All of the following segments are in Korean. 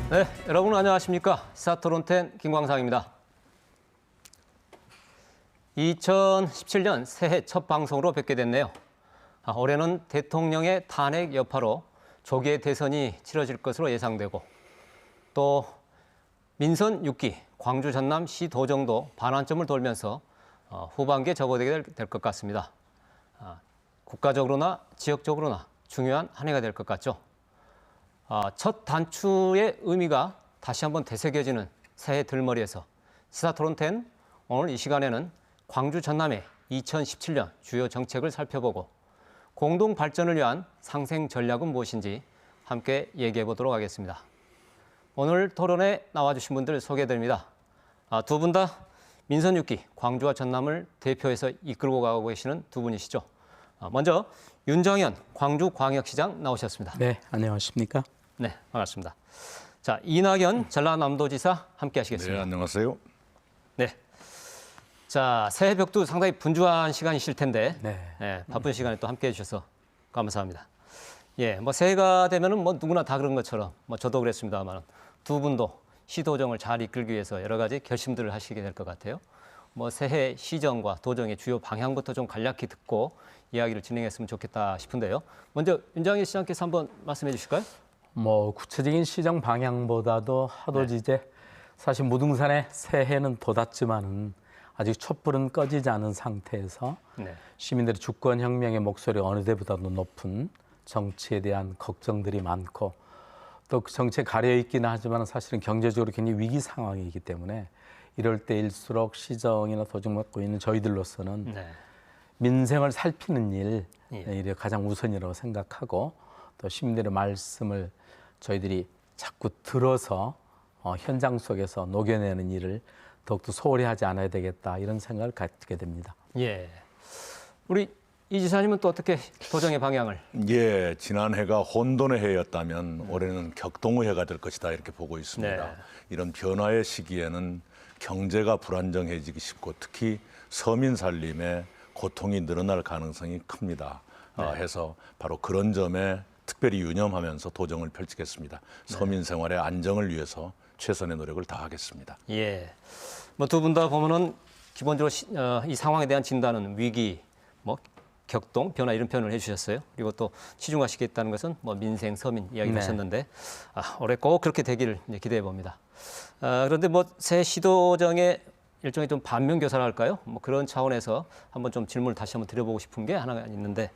네, 여러분 안녕하십니까? 시사토론텐 김광상입니다. 2017년 새해 첫 방송으로 뵙게 됐네요. 올해는 대통령의 탄핵 여파로 조기에 대선이 치러질 것으로 예상되고 또 민선 6기 광주 전남 시 도정도 반환점을 돌면서 후반기에 접어들게 될 것 같습니다. 국가적으로나 지역적으로나 중요한 한 해가 될 것 같죠. 첫 단추의 의미가 다시 한번 되새겨지는 새해 들머리에서 시사토론텐 오늘 이 시간에는 광주 전남의 2017년 주요 정책을 살펴보고 공동 발전을 위한 상생 전략은 무엇인지 함께 얘기해 보도록 하겠습니다. 오늘 토론에 나와주신 분들 소개해드립니다. 두 분 다 민선 6기 광주와 전남을 대표해서 이끌고 가고 계시는 두 분이시죠. 먼저 윤정현 광주광역시장 나오셨습니다. 네, 안녕하십니까? 네, 반갑습니다. 자, 이낙연 전라남도지사 함께 하시겠습니다. 네, 안녕하세요. 네. 자, 새해 벽도 상당히 분주한 시간이실 텐데 네. 바쁜 시간에 또 함께 해주셔서 감사합니다. 예, 뭐 새해가 되면은 뭐 누구나 다 그런 것처럼 뭐 저도 그랬습니다만 두 분도 시도정을 잘 이끌기 위해서 여러 가지 결심들을 하시게 될 것 같아요. 뭐 새해 시정과 도정의 주요 방향부터 좀 간략히 듣고 이야기를 진행했으면 좋겠다 싶은데요. 먼저 윤정현 시장께서 한번 말씀해 주실까요? 뭐 구체적인 시정 방향보다도 하도지제 사실 무등산의 새해는 돋았지만은 아직 촛불은 꺼지지 않은 상태에서 시민들의 주권혁명의 목소리가 어느 때보다도 높은 정치에 대한 걱정들이 많고 또 그 정치에 가려있기는 하지만 사실은 경제적으로 굉장히 위기 상황이기 때문에 이럴 때일수록 시정이나 도정 맡고 있는 저희들로서는 민생을 살피는 일이 가장 우선이라고 생각하고 또 시민들의 말씀을 저희들이 자꾸 들어서 현장 속에서 녹여내는 일을 더욱더 소홀히 하지 않아야 되겠다 이런 생각을 갖게 됩니다. 예, 우리 이 지사님은 또 어떻게 도정의 방향을? 예, 지난 해가 혼돈의 해였다면 올해는 격동의 해가 될 것이다 이렇게 보고 있습니다. 네. 이런 변화의 시기에는 경제가 불안정해지기 쉽고 특히 서민 살림에 고통이 늘어날 가능성이 큽니다. 해서 바로 그런 점에 특별히 유념하면서 도정을 펼치겠습니다. 서민 생활의 안정을 위해서 최선의 노력을 다하겠습니다. 예, 뭐 두 분 다 보면은 기본적으로 이 상황에 대한 진단은 위기, 뭐 격동, 변화 이런 표현을 해주셨어요. 그리고 또 치중하시겠다는 것은 뭐 민생, 서민 이야기를 하셨는데 올해 꼭 그렇게 되기를 기대해 봅니다. 그런데 뭐 새 시도정의 일종의 좀 반면교사랄까요? 뭐 그런 차원에서 한번 좀 질문을 다시 한번 드려보고 싶은 게 하나 있는데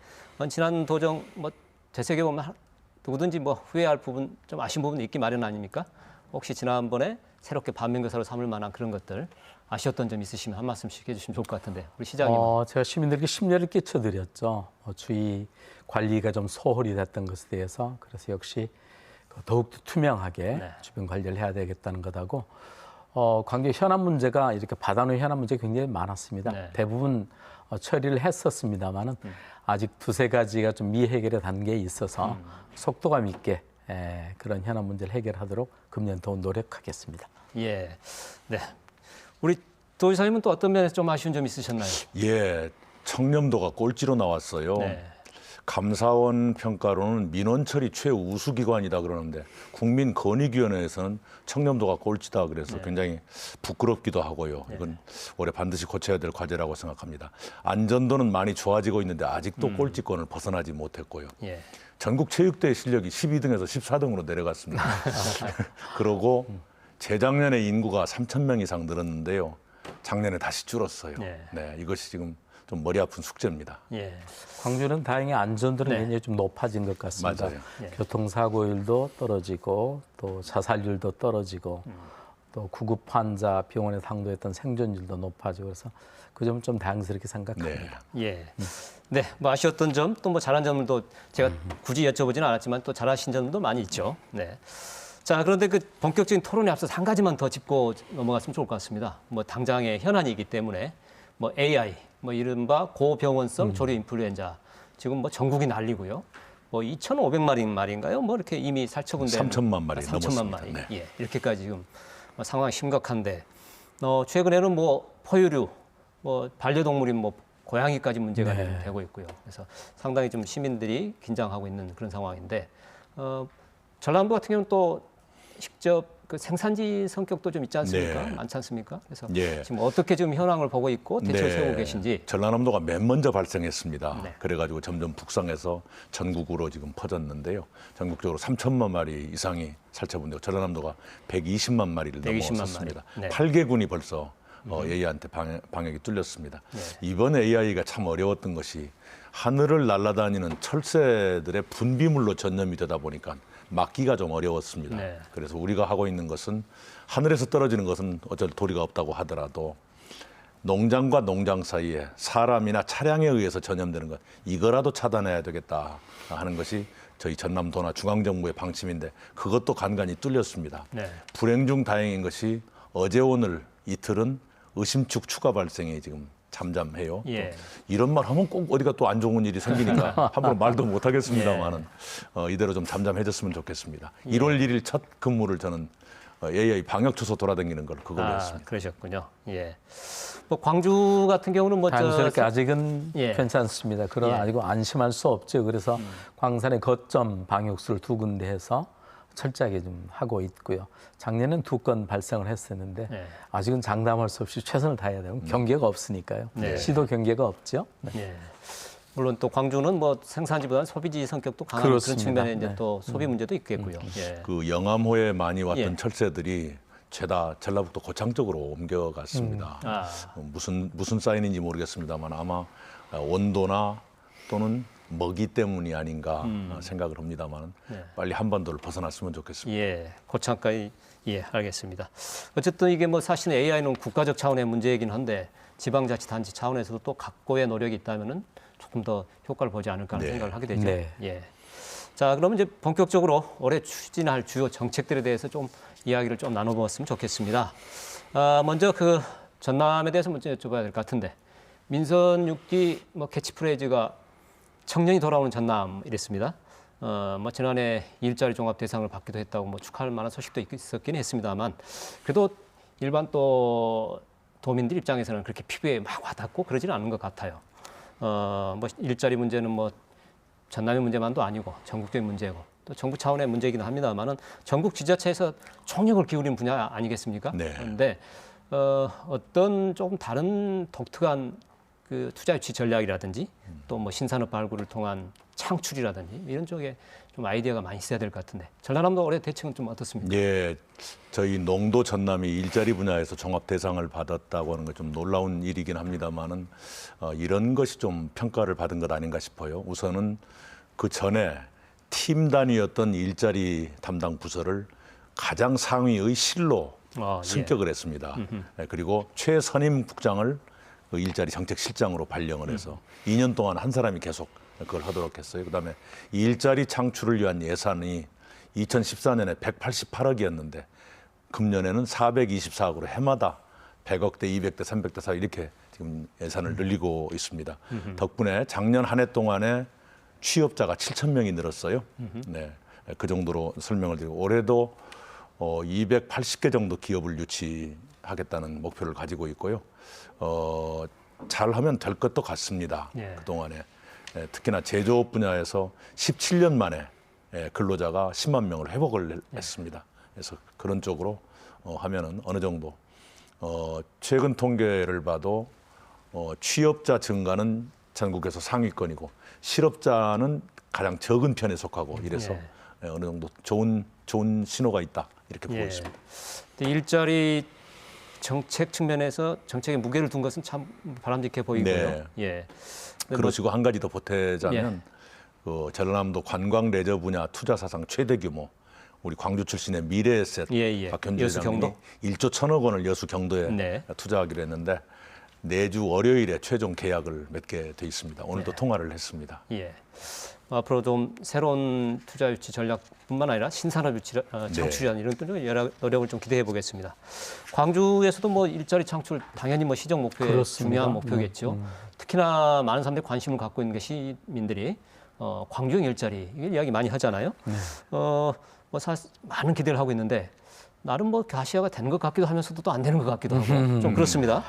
지난 도정 뭐 되새겨 보면 누구든지 뭐 후회할 부분, 좀 아쉬운 부분이 있기 마련 아닙니까? 혹시 지난번에 새롭게 반면교사로 삼을 만한 그런 것들 아쉬웠던 점 있으시면 한 말씀씩 해주시면 좋을 것 같은데 우리 시장님. 제가 시민들에게 심려를 끼쳐드렸죠. 주의 관리가 좀 소홀히 됐던 것에 대해서 그래서 역시 더욱더 투명하게 주변 관리를 해야 되겠다는 것하고 관계 현안 문제가 이렇게 받아놓은 현안 문제가 굉장히 많았습니다. 대부분 처리를 했었습니다만은 아직 두세 가지가 좀 미해결의 단계에 있어서 속도감 있게 그런 현안 문제를 해결하도록 금년 더 노력하겠습니다. 예, 네. 우리 도지사님은 또 어떤 면에서 좀 아쉬운 점 있으셨나요? 예, 청렴도가 꼴찌로 나왔어요. 감사원 평가로는 민원 처리 최우수 기관이다 그러는데 국민권익위원회에서는 청렴도가 꼴찌다 그래서 굉장히 부끄럽기도 하고요. 이건 올해 반드시 고쳐야 될 과제라고 생각합니다. 안전도는 많이 좋아지고 있는데 아직도 꼴찌권을 벗어나지 못했고요. 전국 체육대회 실력이 12등에서 14등으로 내려갔습니다. 그러고 재작년에 인구가 3,000명 이상 늘었는데요. 작년에 다시 줄었어요. 네, 이것이 지금 좀 머리 아픈 숙제입니다. 광주는 다행히 안전도는 굉장히 좀 높아진 것 같습니다. 맞아요. 교통사고율도 떨어지고 또 자살률도 떨어지고 또 구급 환자 병원에 상도했던 생존율도 높아지고 그래서 그 점은 좀 다행스럽게 생각합니다. 네, 뭐 아쉬웠던 점 또 뭐 잘한 점도 제가 굳이 여쭤보지는 않았지만 또 잘하신 점도 많이 있죠. 자, 그런데 그 본격적인 토론에 앞서서 한 가지만 더 짚고 넘어갔으면 좋을 것 같습니다. 뭐 당장의 현안이기 때문에 뭐 AI, 뭐 이른바 고병원성 조류 인플루엔자 지금 뭐 전국이 난리고요. 뭐 2,500마리 말인가요? 뭐 이렇게 이미 살처분된 3천만 마리 3천만 넘었습니다. 마리. 예, 이렇게까지 지금 상황이 심각한데 최근에는 뭐 포유류, 뭐 반려동물인 뭐 고양이까지 문제가 되고 있고요. 그래서 상당히 좀 시민들이 긴장하고 있는 그런 상황인데 전라남도 같은 경우는 또 직접 그 생산지 성격도 좀 있지 않습니까? 네. 많지 않습니까? 그래서 예. 지금 어떻게 지금 현황을 보고 있고 대책을 네. 세우고 계신지. 전라남도가 맨 먼저 발생했습니다. 네. 그래가지고 점점 북상해서 전국으로 지금 퍼졌는데요. 전국적으로 3천만 마리 이상이 살처분되고 전라남도가 120만 마리를 120만 넘어섰습니다. 마리. 네. 8개군이 벌써 AI한테 방역이 뚫렸습니다. 네. 이번 AI가 참 어려웠던 것이 하늘을 날아다니는 철새들의 분비물로 전염이 되다 보니까 막기가 좀 어려웠습니다. 네. 그래서 우리가 하고 있는 것은 하늘에서 떨어지는 것은 어쩔 도리가 없다고 하더라도 농장과 농장 사이에 사람이나 차량에 의해서 전염되는 것 이거라도 차단해야 되겠다 하는 것이 저희 전남도나 중앙정부의 방침인데 그것도 간간히 뚫렸습니다. 네. 불행 중 다행인 것이 어제 오늘 이틀은 의심축 추가 발생이 지금 잠잠해요. 예. 또 이런 말 하면 꼭 어디가 또 안 좋은 일이 생기니까 함부로 말도 못 하겠습니다만은 이대로 좀 잠잠해졌으면 좋겠습니다. 1월 1일 첫 근무를 저는 AI 방역 투소 돌아다니는 걸 그걸로 했습니다. 그러셨군요. 예. 뭐 광주 같은 경우는 뭐 단순하게 아직은 예. 괜찮습니다. 그러나 예. 아직 안심할 수 없죠. 그래서 광산의 거점 방역수를 2군데 해서 철저하게 좀 하고 있고요. 작년엔 2건 발생을 했었는데 네. 아직은 장담할 수 없이 최선을 다해야 되고 경계가 없으니까요. 네. 시도 경계가 없죠. 네. 예. 물론 또 광주는 뭐 생산지보다는 소비지 성격도 강한 그렇습니다. 그런 측면에 이제 네. 또 소비 문제도 있겠고요. 예. 그 영암호에 많이 왔던 예. 철새들이 죄다 전라북도 고창 쪽으로 옮겨갔습니다. 무슨 사인인지 모르겠습니다만 아마 온도나 또는 먹이 때문이 아닌가 생각을 합니다만 네. 빨리 한반도를 벗어났으면 좋겠습니다. 예, 고창까지 예, 알겠습니다. 어쨌든 이게 뭐 사실은 AI는 국가적 차원의 문제이긴 한데 지방자치단체 차원에서도 또 각고의 노력이 있다면은 조금 더 효과를 보지 않을까 하는 네. 생각을 하게 되죠. 네. 예. 자, 그러면 이제 본격적으로 올해 추진할 주요 정책들에 대해서 좀 이야기를 좀 나눠보았으면 좋겠습니다. 먼저 그 전남에 대해서 먼저 여쭤봐야 될 것 같은데 민선 6기 뭐 캐치프레이즈가 청년이 돌아오는 전남 이랬습니다. 뭐 지난해 일자리 종합 대상을 받기도 했다고 뭐 축하할 만한 소식도 있었긴 했습니다만 그래도 일반 또 도민들 입장에서는 그렇게 피부에 막 와닿고 그러지는 않은 것 같아요. 뭐 일자리 문제는 뭐 전남의 문제만도 아니고 전국적인 문제고 또 정부 차원의 문제이긴 합니다만은 전국 지자체에서 총력을 기울이는 분야 아니겠습니까? 네. 그런데 어떤 조금 다른 독특한 그 투자 유치 전략이라든지 또 뭐 신산업 발굴을 통한 창출이라든지 이런 쪽에 좀 아이디어가 많이 있어야 될 것 같은데 전라남도 올해 대책은 좀 어떻습니까? 예, 저희 농도 전남이 일자리 분야에서 종합 대상을 받았다고 하는 건 좀 놀라운 일이긴 합니다만은 이런 것이 좀 평가를 받은 것 아닌가 싶어요. 우선은 그 전에 팀 단위였던 일자리 담당 부서를 가장 상위의 실로 승격을 했습니다. 예, 그리고 최선임 국장을 그 일자리 정책실장으로 발령을 해서 2년 동안 한 사람이 계속 그걸 하도록 했어요. 그다음에 이 일자리 창출을 위한 예산이 2014년에 188억이었는데 금년에는 424억으로 해마다 100억대, 200대, 300대, 4 이렇게 지금 예산을 늘리고 있습니다. 덕분에 작년 한 해 동안에 취업자가 7천 명이 늘었어요. 네, 그 정도로 설명을 드리고 올해도 280개 정도 기업을 유치하겠다는 목표를 가지고 있고요. 잘하면 될 것도 같습니다. 예. 그동안에 특히나 제조업 분야에서 17년 만에 근로자가 10만 명을 회복을 했습니다. 그래서 그런 쪽으로 하면은 어느 정도 최근 통계를 봐도 취업자 증가는 전국에서 상위권이고 실업자는 가장 적은 편에 속하고 이래서 어느 정도 좋은 신호가 있다 이렇게 보고 있습니다. 일자리 정책 측면에서 정책에 무게를 둔 것은 참 바람직해 보이고요. 네. 예. 그러시고 한 가지 더 보태자면 그 전라남도 관광 레저 분야 투자 사상 최대 규모 우리 광주 출신의 미래에셋 박현주 회장님이 1조 1천억 원을 여수 경도에 투자하기로 했는데 내주 월요일에 최종 계약을 맺게 돼 있습니다. 오늘도 통화를 했습니다. 예. 앞으로 좀 새로운 투자 유치 전략뿐만 아니라 신산업 유치 창출이라는 이런 또 여러 노력을 좀 기대해 보겠습니다. 광주에서도 뭐 일자리 창출 당연히 뭐 시정 목표의 그렇습니다. 중요한 목표겠죠. 특히나 많은 사람들이 관심을 갖고 있는 게 시민들이 광주형 일자리 이게 이야기 많이 하잖아요. 뭐 사실 많은 기대를 하고 있는데 나름 뭐 가시화가 되는 것 같기도 하면서도 또 안 되는 것 같기도 하고 좀 그렇습니다.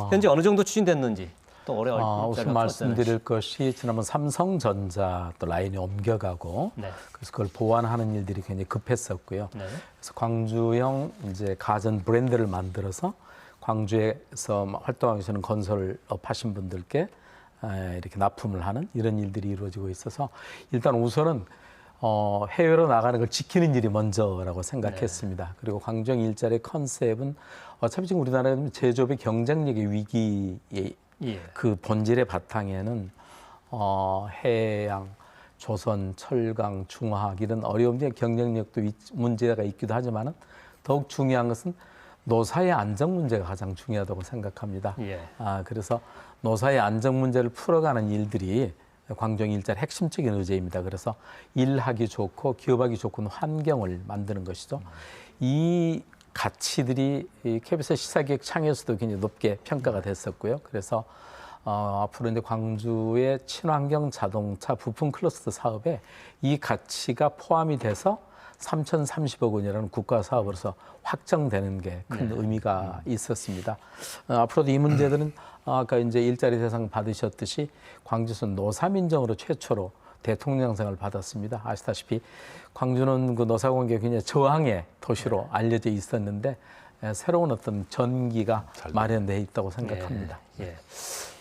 현재 어느 정도 추진됐는지 또 올해 일자리가 우선 말씀드릴 것이 지난번 삼성전자 또 라인이 옮겨가고 네. 그래서 그걸 보완하는 일들이 굉장히 급했었고요. 네. 그래서 광주형 이제 가전 브랜드를 만들어서 광주에서 활동하고 계시는 건설업 하신 분들께 이렇게 납품을 하는 이런 일들이 이루어지고 있어서 일단 우선은 해외로 나가는 걸 지키는 일이 먼저라고 생각했습니다. 그리고 광주형 일자리의 컨셉은 어차피 지금 우리나라는 제조업의 경쟁력의 위기의 예. 그 본질의 바탕에는 해양, 조선, 철강, 중화학 이런 어려운 경쟁력도 문제가 있기도 하지만은 더욱 중요한 것은 노사의 안정 문제가 가장 중요하다고 생각합니다. 예. 그래서 노사의 안정 문제를 풀어가는 일들이 광주형 일자리 핵심적인 의제입니다. 그래서 일하기 좋고 기업하기 좋은 환경을 만드는 것이죠. 이 가치들이 이 KBS 시사기획 창에서도 굉장히 높게 평가가 됐었고요. 그래서 앞으로 이제 광주의 친환경 자동차 부품 클러스터 사업에 이 가치가 포함이 돼서 3,030억 원이라는 국가 사업으로서 확정되는 게 큰 의미가 있었습니다. 앞으로도 이 문제들은 아까 이제 일자리 대상 받으셨듯이 광주에서 노사민정으로 최초로 대통령상을 받았습니다. 아시다시피 광주는 그 노사관계가 굉장히 저항의 도시로 알려져 있었는데 새로운 어떤 전기가 마련되어 있다고 생각합니다. 예. 예.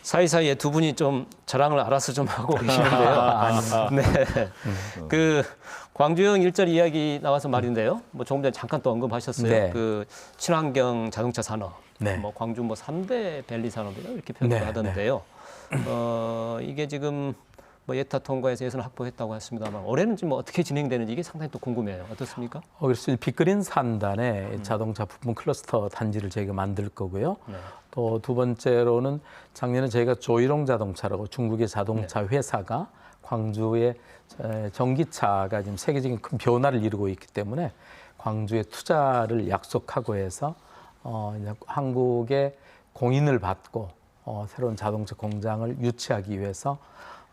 사이사이에 두 분이 좀 자랑을 알아서 좀 하고 계시는데요. 네. 그 광주형 일자리 이야기 나와서 말인데요. 뭐 조금 전에 잠깐 또 언급하셨어요. 네. 그 친환경 자동차 산업, 네. 뭐 광주 뭐 3대 밸리 산업이라 이렇게 표현을 네, 하던데요. 이게 지금 뭐 예타 통과해서 예산을 확보했다고 했습니다만 올해는 지금 어떻게 진행되는지 이게 상당히 또 궁금해요. 어떻습니까? 그래서 빅그린 산단에 자동차 부품 클러스터 단지를 저희가 만들 거고요. 네. 또 두 번째로는 작년에 저희가 조일ong 자동차라고 중국의 자동차 회사가 광주의 전기차가 지금 세계적인 큰 변화를 이루고 있기 때문에 광주에 투자를 약속하고 해서 이제 한국의 공인을 받고 새로운 자동차 공장을 유치하기 위해서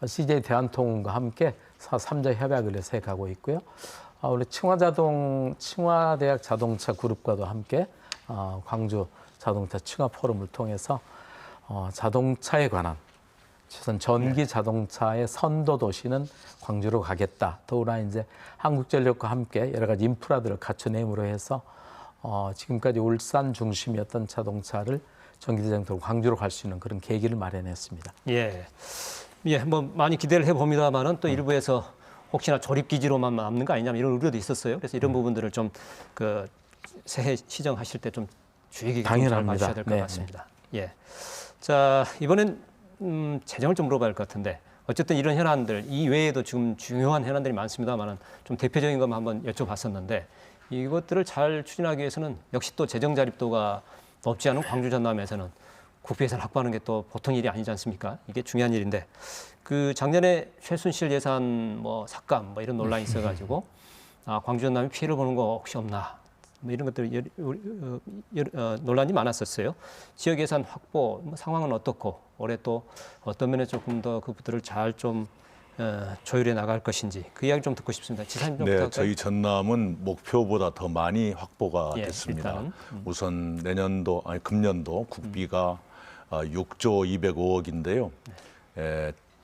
CJ 대한통운과 함께 3자 협약을 해서 해가고 있고요. 우리 칭화대학 자동차 그룹과도 함께 광주 자동차 칭화 포럼을 통해서 자동차에 관한 최선 전기 자동차의 선도 도시는 광주로 가겠다. 더구나 이제 한국전력과 함께 여러 가지 인프라들을 갖춰냄으로 해서 지금까지 울산 중심이었던 자동차를 전기자동차로 광주로 갈 수 있는 그런 계기를 마련했습니다. 예. 예, 뭐 많이 기대를 해봅니다만은 또 일부에서 혹시나 조립 기지로만 남는 거 아니냐 이런 우려도 있었어요. 그래서 이런 부분들을 좀 그 새해 시정하실 때 좀 주의 깊게 잘 봐주셔야 될 것 같습니다. 예. 자, 이번엔 재정을 좀 물어봐야 할 것 같은데 어쨌든 이런 현안들 이 외에도 지금 중요한 현안들이 많습니다만은 좀 대표적인 것만 한번 여쭤봤었는데 이것들을 잘 추진하기 위해서는 역시 또 재정 자립도가 높지 않은 광주 전남에서는 국비 예산 확보하는 게 또 보통 일이 아니지 않습니까? 이게 중요한 일인데 그 작년에 최순실 예산 뭐 삭감 뭐 이런 논란이 있어가지고 광주 전남이 피해를 보는 거 혹시 없나 뭐 이런 것들 논란이 많았었어요. 지역 예산 확보 상황은 어떻고 올해 또 어떤 면에 조금 더 그것들을 잘 좀 조율해 나갈 것인지 그 이야기 좀 듣고 싶습니다. 지사님 좀 부탁드려요. 저희 전남은 목표보다 더 많이 확보가 됐습니다. 일단은. 우선 금년도 국비가 6조 205억인데요.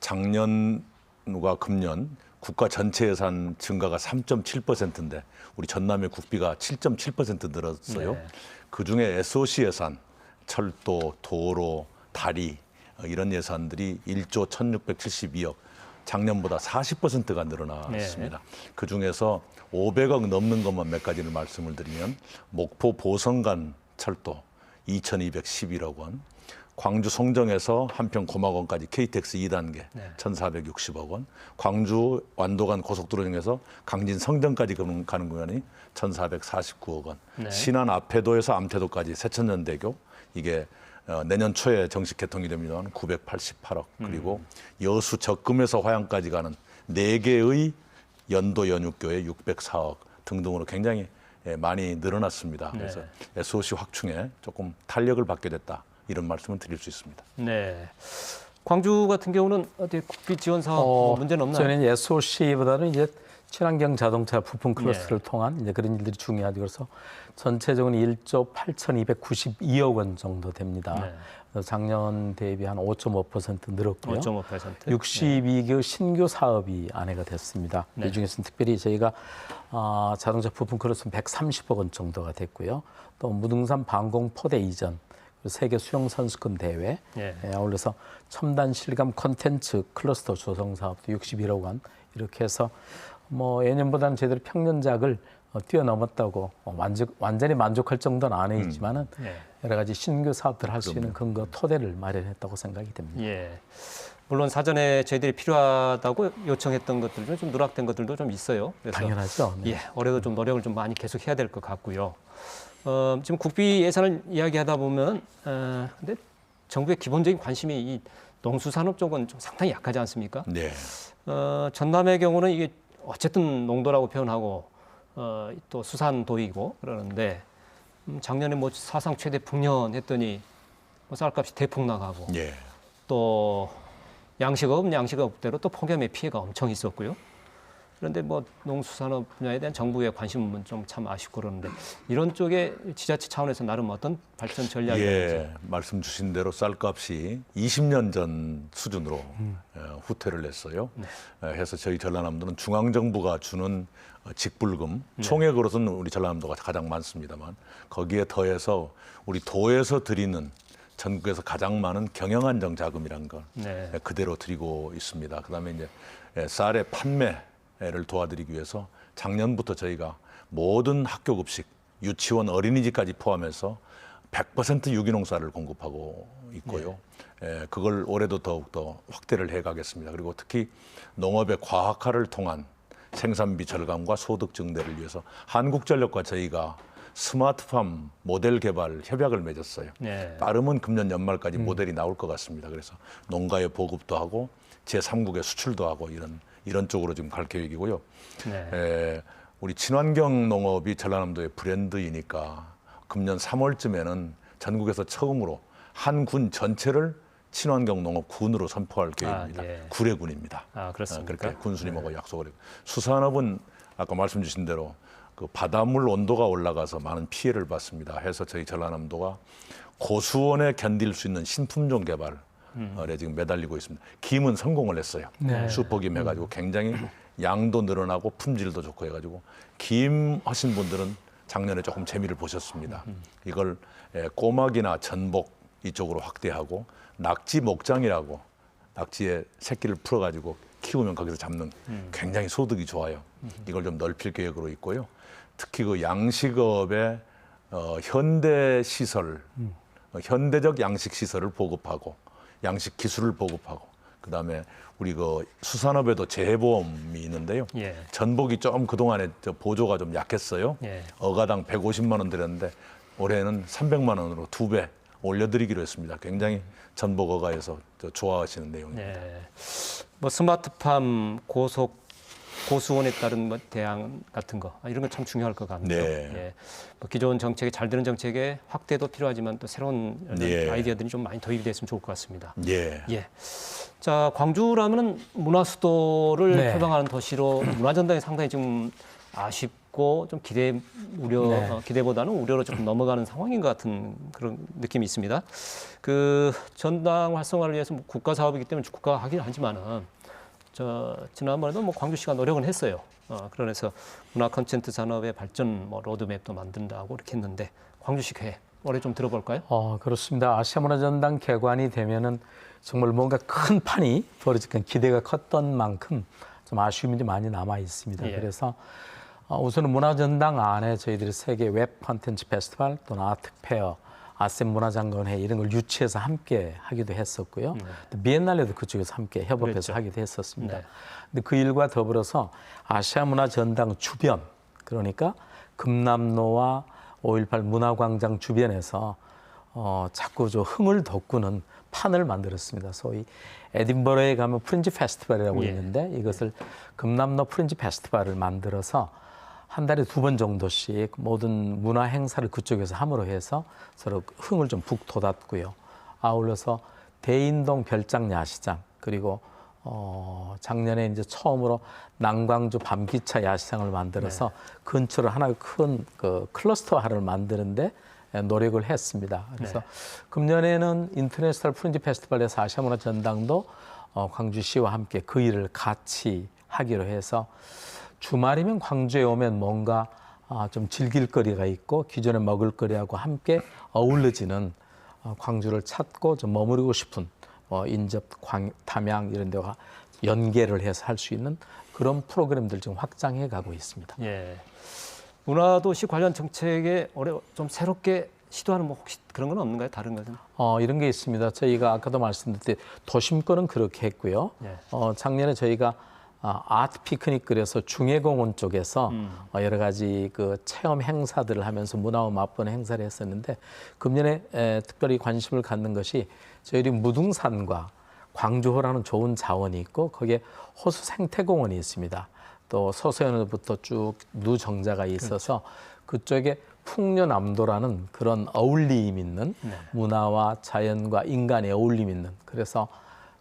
작년과 금년 국가 전체 예산 증가가 3.7%인데 우리 전남의 국비가 7.7% 늘었어요. 네. 그중에 SOC 예산, 철도, 도로, 다리 이런 예산들이 1조 1,672억, 작년보다 40%가 늘어났습니다. 그중에서 500억 넘는 것만 몇 가지를 말씀을 드리면 목포 보성간 철도 2,211억 원, 광주 송정에서 한평 고막원까지 KTX 2단계 1,460억 원, 광주 완도간 고속도로 중에서 강진 성정까지 가는 구간이 1,449억 원, 신안 앞해도에서 암태도까지 세천년대교 이게 내년 초에 정식 개통이 됩니다만 988억, 그리고 여수 적금에서 화양까지 가는 4개의 연도 연육교에 604억 등등으로 굉장히 많이 늘어났습니다. 그래서 SOC 확충에 조금 탄력을 받게 됐다. 이런 말씀을 드릴 수 있습니다. 네. 광주 같은 경우는 어떻게 국비 지원 사업 문제는 없나요? 저는 SOC보다는 이제 친환경 자동차 부품 클러스터를 통한 이제 그런 일들이 중요하죠. 그래서 전체적으로 1조 8,292억 원 정도 됩니다. 네. 그래서 작년 대비 한 5.5% 늘었고요. 5.5%. 62개 신규 사업이 안내가 됐습니다. 네. 이 중에서는 특별히 저희가 자동차 부품 클러스 130억 원 정도가 됐고요. 또 무등산 방공 포대 이전, 세계 수영 선수권 대회, 아울러서 첨단 실감 콘텐츠 클러스터 조성 사업도 61억 원 이렇게 해서 뭐 예년보다는 제대로 평년작을 뛰어넘었다고 완전히 만족할 정도는 아니지만은 여러 가지 신규 사업들 할 수 있는 근거 토대를 마련했다고 생각이 됩니다. 예. 물론 사전에 저희들이 필요하다고 요청했던 것들 중에 좀 누락된 것들도 좀 있어요. 그래서 당연하죠. 네. 예, 올해도 좀 노력을 좀 많이 계속 해야 될 것 같고요. 지금 국비 예산을 이야기하다 보면 근데 정부의 기본적인 관심이 이 농수산업 쪽은 좀 상당히 약하지 않습니까? 네. 전남의 경우는 이게 어쨌든 농도라고 표현하고 또 수산도이고 그러는데 작년에 뭐 사상 최대 풍년 했더니 뭐 쌀값이 대폭 나가고 예. 또 양식업대로 또 폭염의 피해가 엄청 있었고요. 그런데 뭐 농수산업 분야에 대한 정부의 관심은 좀 참 아쉽고 그러는데 이런 쪽에 지자체 차원에서 나름 어떤 발전 전략이 있는지. 말씀 주신 대로 쌀값이 20년 전 수준으로 후퇴를 했어요. 해서 저희 전라남도는 중앙정부가 주는 직불금 총액으로서는 우리 전라남도가 가장 많습니다만 거기에 더해서 우리 도에서 드리는 전국에서 가장 많은 경영안정 자금이라는 걸 그대로 드리고 있습니다. 그다음에 이제 쌀의 판매를 도와드리기 위해서 작년부터 저희가 모든 학교 급식, 유치원, 어린이집까지 포함해서 100% 유기농 쌀을 공급하고 있고요. 그걸 올해도 더욱더 확대를 해가겠습니다. 그리고 특히 농업의 과학화를 통한 생산비 절감과 소득 증대를 위해서 한국전력과 저희가 스마트팜 모델 개발 협약을 맺었어요. 빠르면 금년 연말까지 모델이 나올 것 같습니다. 그래서 농가의 보급도 하고 제3국의 수출도 하고 이런 쪽으로 지금 갈 계획이고요. 우리 친환경 농업이 전라남도의 브랜드이니까 금년 3월쯤에는 전국에서 처음으로 한 군 전체를 친환경 농업 군으로 선포할 계획입니다. 구례군입니다. 그렇습니까? 그렇게 군수님하고 약속을 했고 수산업은 아까 말씀 주신 대로 그 바닷물 온도가 올라가서 많은 피해를 받습니다. 해서 저희 전라남도가 고수온에 견딜 수 있는 신품종 개발에 지금 매달리고 있습니다. 김은 성공을 했어요. 슈퍼김 해가지고 굉장히 양도 늘어나고 품질도 좋고 해가지고 김 하신 분들은 작년에 조금 재미를 보셨습니다. 이걸 꼬막이나 전복 이쪽으로 확대하고 낙지 목장이라고 낙지의 새끼를 풀어가지고 키우면 거기서 잡는 굉장히 소득이 좋아요. 이걸 좀 넓힐 계획으로 있고요. 특히 그 양식업의 현대 시설, 현대적 양식 시설을 보급하고 양식 기술을 보급하고 그다음에 우리 그 수산업에도 재해보험이 있는데요. 전복이 좀 그동안에 보조가 좀 약했어요. 어가당 150만 원 드렸는데 올해는 300만 원으로 2배 올려드리기로 했습니다. 굉장히 전복 어가에서 좋아하시는 내용입니다. 뭐 스마트팜 고수원에 따른 뭐 대안 같은 거 이런 건 참 중요할 것 같네요. 뭐 기존 정책에 잘 되는 정책의 확대도 필요하지만 또 새로운 아이디어들이 좀 많이 도입이 됐으면 좋을 것 같습니다. 자, 광주라면은 문화 수도를 표방하는 도시로 문화 전당이 상당히 좀 아쉽고 좀 기대보다는 우려로 조금 넘어가는 상황인 것 같은 그런 느낌이 있습니다. 그 전당 활성화를 위해서 뭐 국가 사업이기 때문에 국가가 하긴 하지만은 지난번에도 뭐 광주시가 노력은 했어요. 그래서 문화 콘텐츠 산업의 발전 뭐 로드맵도 만든다고 이렇게 했는데 광주시 계획 올해 좀 들어볼까요? 그렇습니다. 아시아문화전당 개관이 되면은 정말 뭔가 큰 판이 벌어질 건 기대가 컸던 만큼 좀 아쉬움이 많이 남아 있습니다. 그래서 우선은 문화전당 안에 저희들이 세계 웹 콘텐츠 페스티벌 또는 아트 페어, 아셈 문화장관회 이런 걸 유치해서 함께 하기도 했었고요. 비엔날레도 그쪽에서 함께 협업해서 하기도 했었습니다. 근데 그 일과 더불어서 아시아 문화전당 주변 그러니까 금남로와 5.18 문화광장 주변에서 자꾸 흥을 돋구는 판을 만들었습니다. 소위 에딘버러에 가면 프린지 페스티벌이라고 있는데 이것을 금남로 프린지 페스티벌을 만들어서 한 달에 2번 정도씩 모든 문화 행사를 그쪽에서 함으로 해서 서로 흥을 좀 북돋았고요. 아울러서 대인동 별장 야시장 그리고 작년에 이제 처음으로 남광주 밤기차 야시장을 만들어서 근처로 하나의 큰 그 클러스터화를 만드는데 노력을 했습니다. 그래서 금년에는 인터내셔널 프린지 페스티벌에서 아시아문화 전당도 광주시와 함께 그 일을 같이 하기로 해서 주말이면 광주에 오면 뭔가 좀 즐길 거리가 있고 기존의 먹을거리하고 함께 어우러지는 광주를 찾고 좀 머무르고 싶은 인접, 담양 이런 데와 연계를 해서 할 수 있는 그런 프로그램들 지금 확장해 가고 있습니다. 예. 문화도시 관련 정책에 올해 좀 새롭게 시도하는 뭐 혹시 그런 건 없는가요? 다른 것은? 이런 게 있습니다. 저희가 아까도 말씀드렸듯이 도심권은 그렇게 했고요. 예. 작년에 저희가 아트 피크닉 그래서 중해공원 쪽에서 여러 가지 그 체험 행사들을 하면서 문화와 맞보는 행사를 했었는데 금년에 특별히 관심을 갖는 것이 저희들이 무등산과 광주호라는 좋은 자원이 있고 거기에 호수 생태공원이 있습니다. 또 서서현으로부터 쭉 누정자가 있어서 그쪽에 풍년암도라는 그런 어울림 있는 문화와 자연과 인간의 어울림 있는 그래서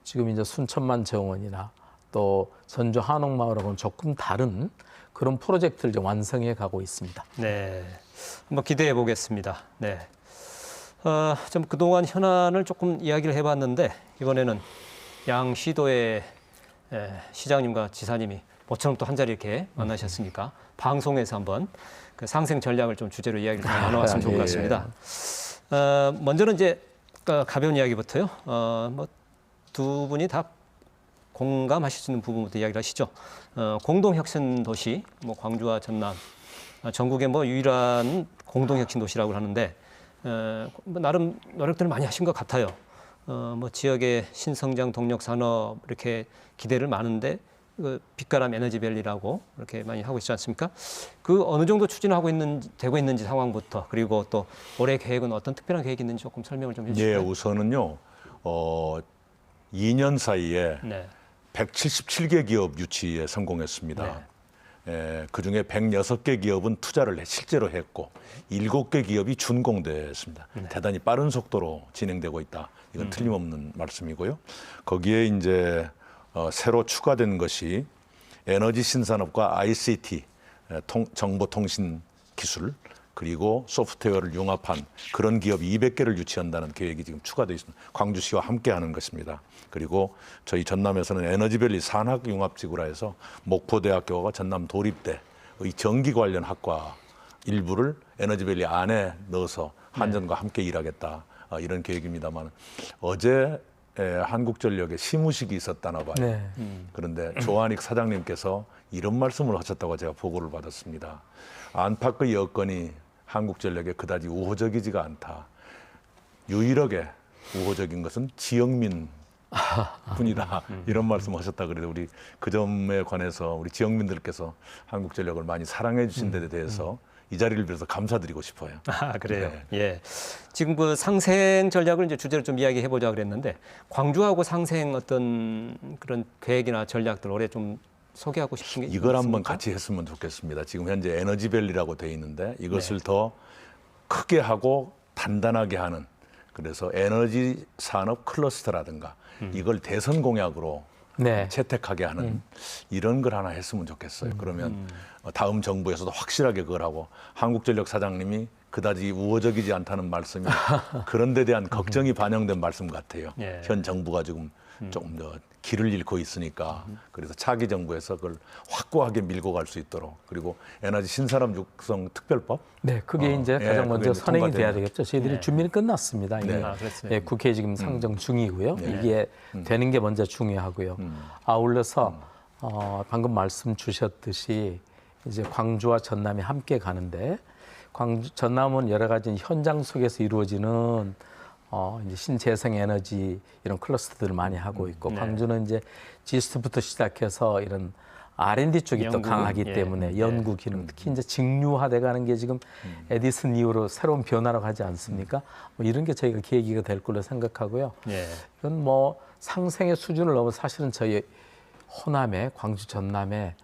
지금 이제 순천만 정원이나 또 전주 한옥마을하고는 조금 다른 그런 프로젝트를 이제 완성해 가고 있습니다. 네, 한번 기대해 보겠습니다. 네, 좀 그동안 현안을 조금 이야기를 해봤는데 이번에는 양 시도의 시장님과 지사님이 모처럼 또 한 자리 이렇게 만나셨으니까 방송에서 한번 그 상생 전략을 좀 주제로 이야기를 좀 나눠봤으면 좋을 것 같습니다. 먼저는 이제 가벼운 이야기부터요. 뭐 두 분이 다 공감하실 수 있는 부분부터 이야기를 하시죠. 공동혁신 도시, 뭐 광주와 전남, 전국의 뭐 유일한 공동혁신 도시라고 하는데 뭐 나름 노력들을 많이 하신 것 같아요. 뭐 지역의 신성장 동력 산업 이렇게 기대를 많은데 그 빛가람 에너지밸리라고 이렇게 많이 하고 있지 않습니까? 그 어느 정도 추진하고 되고 있는지 상황부터 그리고 또 올해 계획은 어떤 특별한 계획이 있는지 조금 설명을 좀 해주실까요? 예, 우선은요. 2년 사이에 177개 기업 유치에 성공했습니다. 그중에 106개 기업은 투자를 실제로 했고 7개 기업이 준공됐습니다. 대단히 빠른 속도로 진행되고 있다. 이건 틀림없는 말씀이고요. 거기에 이제 새로 추가된 것이 에너지 신산업과 ICT, 정보통신 기술 그리고 소프트웨어를 융합한 그런 기업 200개를 유치한다는 계획이 지금 추가되어 있습니다. 광주시와 함께하는 것입니다. 그리고 저희 전남에서는 에너지밸리 산학융합지구라 해서 목포대학교가 전남 도립대의 전기 관련 학과 일부를 에너지밸리 안에 넣어서 한전과 함께 일하겠다. 이런 계획입니다만 어제 한국전력에 시무식이 있었다나 봐요. 그런데 조한익 사장님께서 이런 말씀을 하셨다고 제가 보고를 받았습니다. 안팎의 여건이 한국전력에 그다지 우호적이지가 않다. 유일하게 우호적인 것은 지역민 뿐이다. 이런 말씀하셨다 그래도 우리 그 점에 관해서 우리 지역민들께서 한국전력을 많이 사랑해 주신 데 대해서 이 자리를 빌어서 감사드리고 싶어요. 그래요. 네. 예. 지금 그 상생 전략을 이제 주제로 좀 이야기해 보자 그랬는데 광주하고 상생 어떤 그런 계획이나 전략들 올해 좀 소개하고 싶은 게 이걸 한번 있습니까? 같이 했으면 좋겠습니다. 지금 현재 에너지밸리라고 돼 있는데 이것을 더 크게 하고 단단하게 하는 그래서 에너지 산업 클러스터라든가 이걸 대선 공약으로 채택하게 하는 이런 걸 하나 했으면 좋겠어요. 그러면 다음 정부에서도 확실하게 그걸 하고 한국전력 사장님이 그다지 우호적이지 않다는 말씀이 그런 데 대한 걱정이 반영된 말씀 같아요. 현 정부가 지금 조금 더 길을 잃고 있으니까 그래서 차기 정부에서 그걸 확고하게 밀고 갈 수 있도록 그리고 에너지 신산업 육성 특별법 그게 이제 가장 먼저 선행이 돼야 통과되는. 되겠죠. 저희들이 준비는 끝났습니다. 이미 국회에 지금 상정 중이고요. 이게 되는 게 먼저 중요하고요. 아울러서 방금 말씀 주셨듯이 이제 광주와 전남이 함께 가는데 전남은 여러 가지 현장 속에서 이루어지는 이제 신재생 에너지 이런 클러스터들을 많이 하고 있고 광주는 이제 지스트부터 시작해서 이런 R&D 쪽이 또 강하기 때문에 연구 기능 특히 이제 직류화돼가는 게 지금 에디슨 이후로 새로운 변화라고 하지 않습니까? 뭐 이런 게 저희가 계기가 될 걸로 생각하고요. 이건 뭐 상생의 수준을 넘어 사실은 저희 호남에 광주 전남에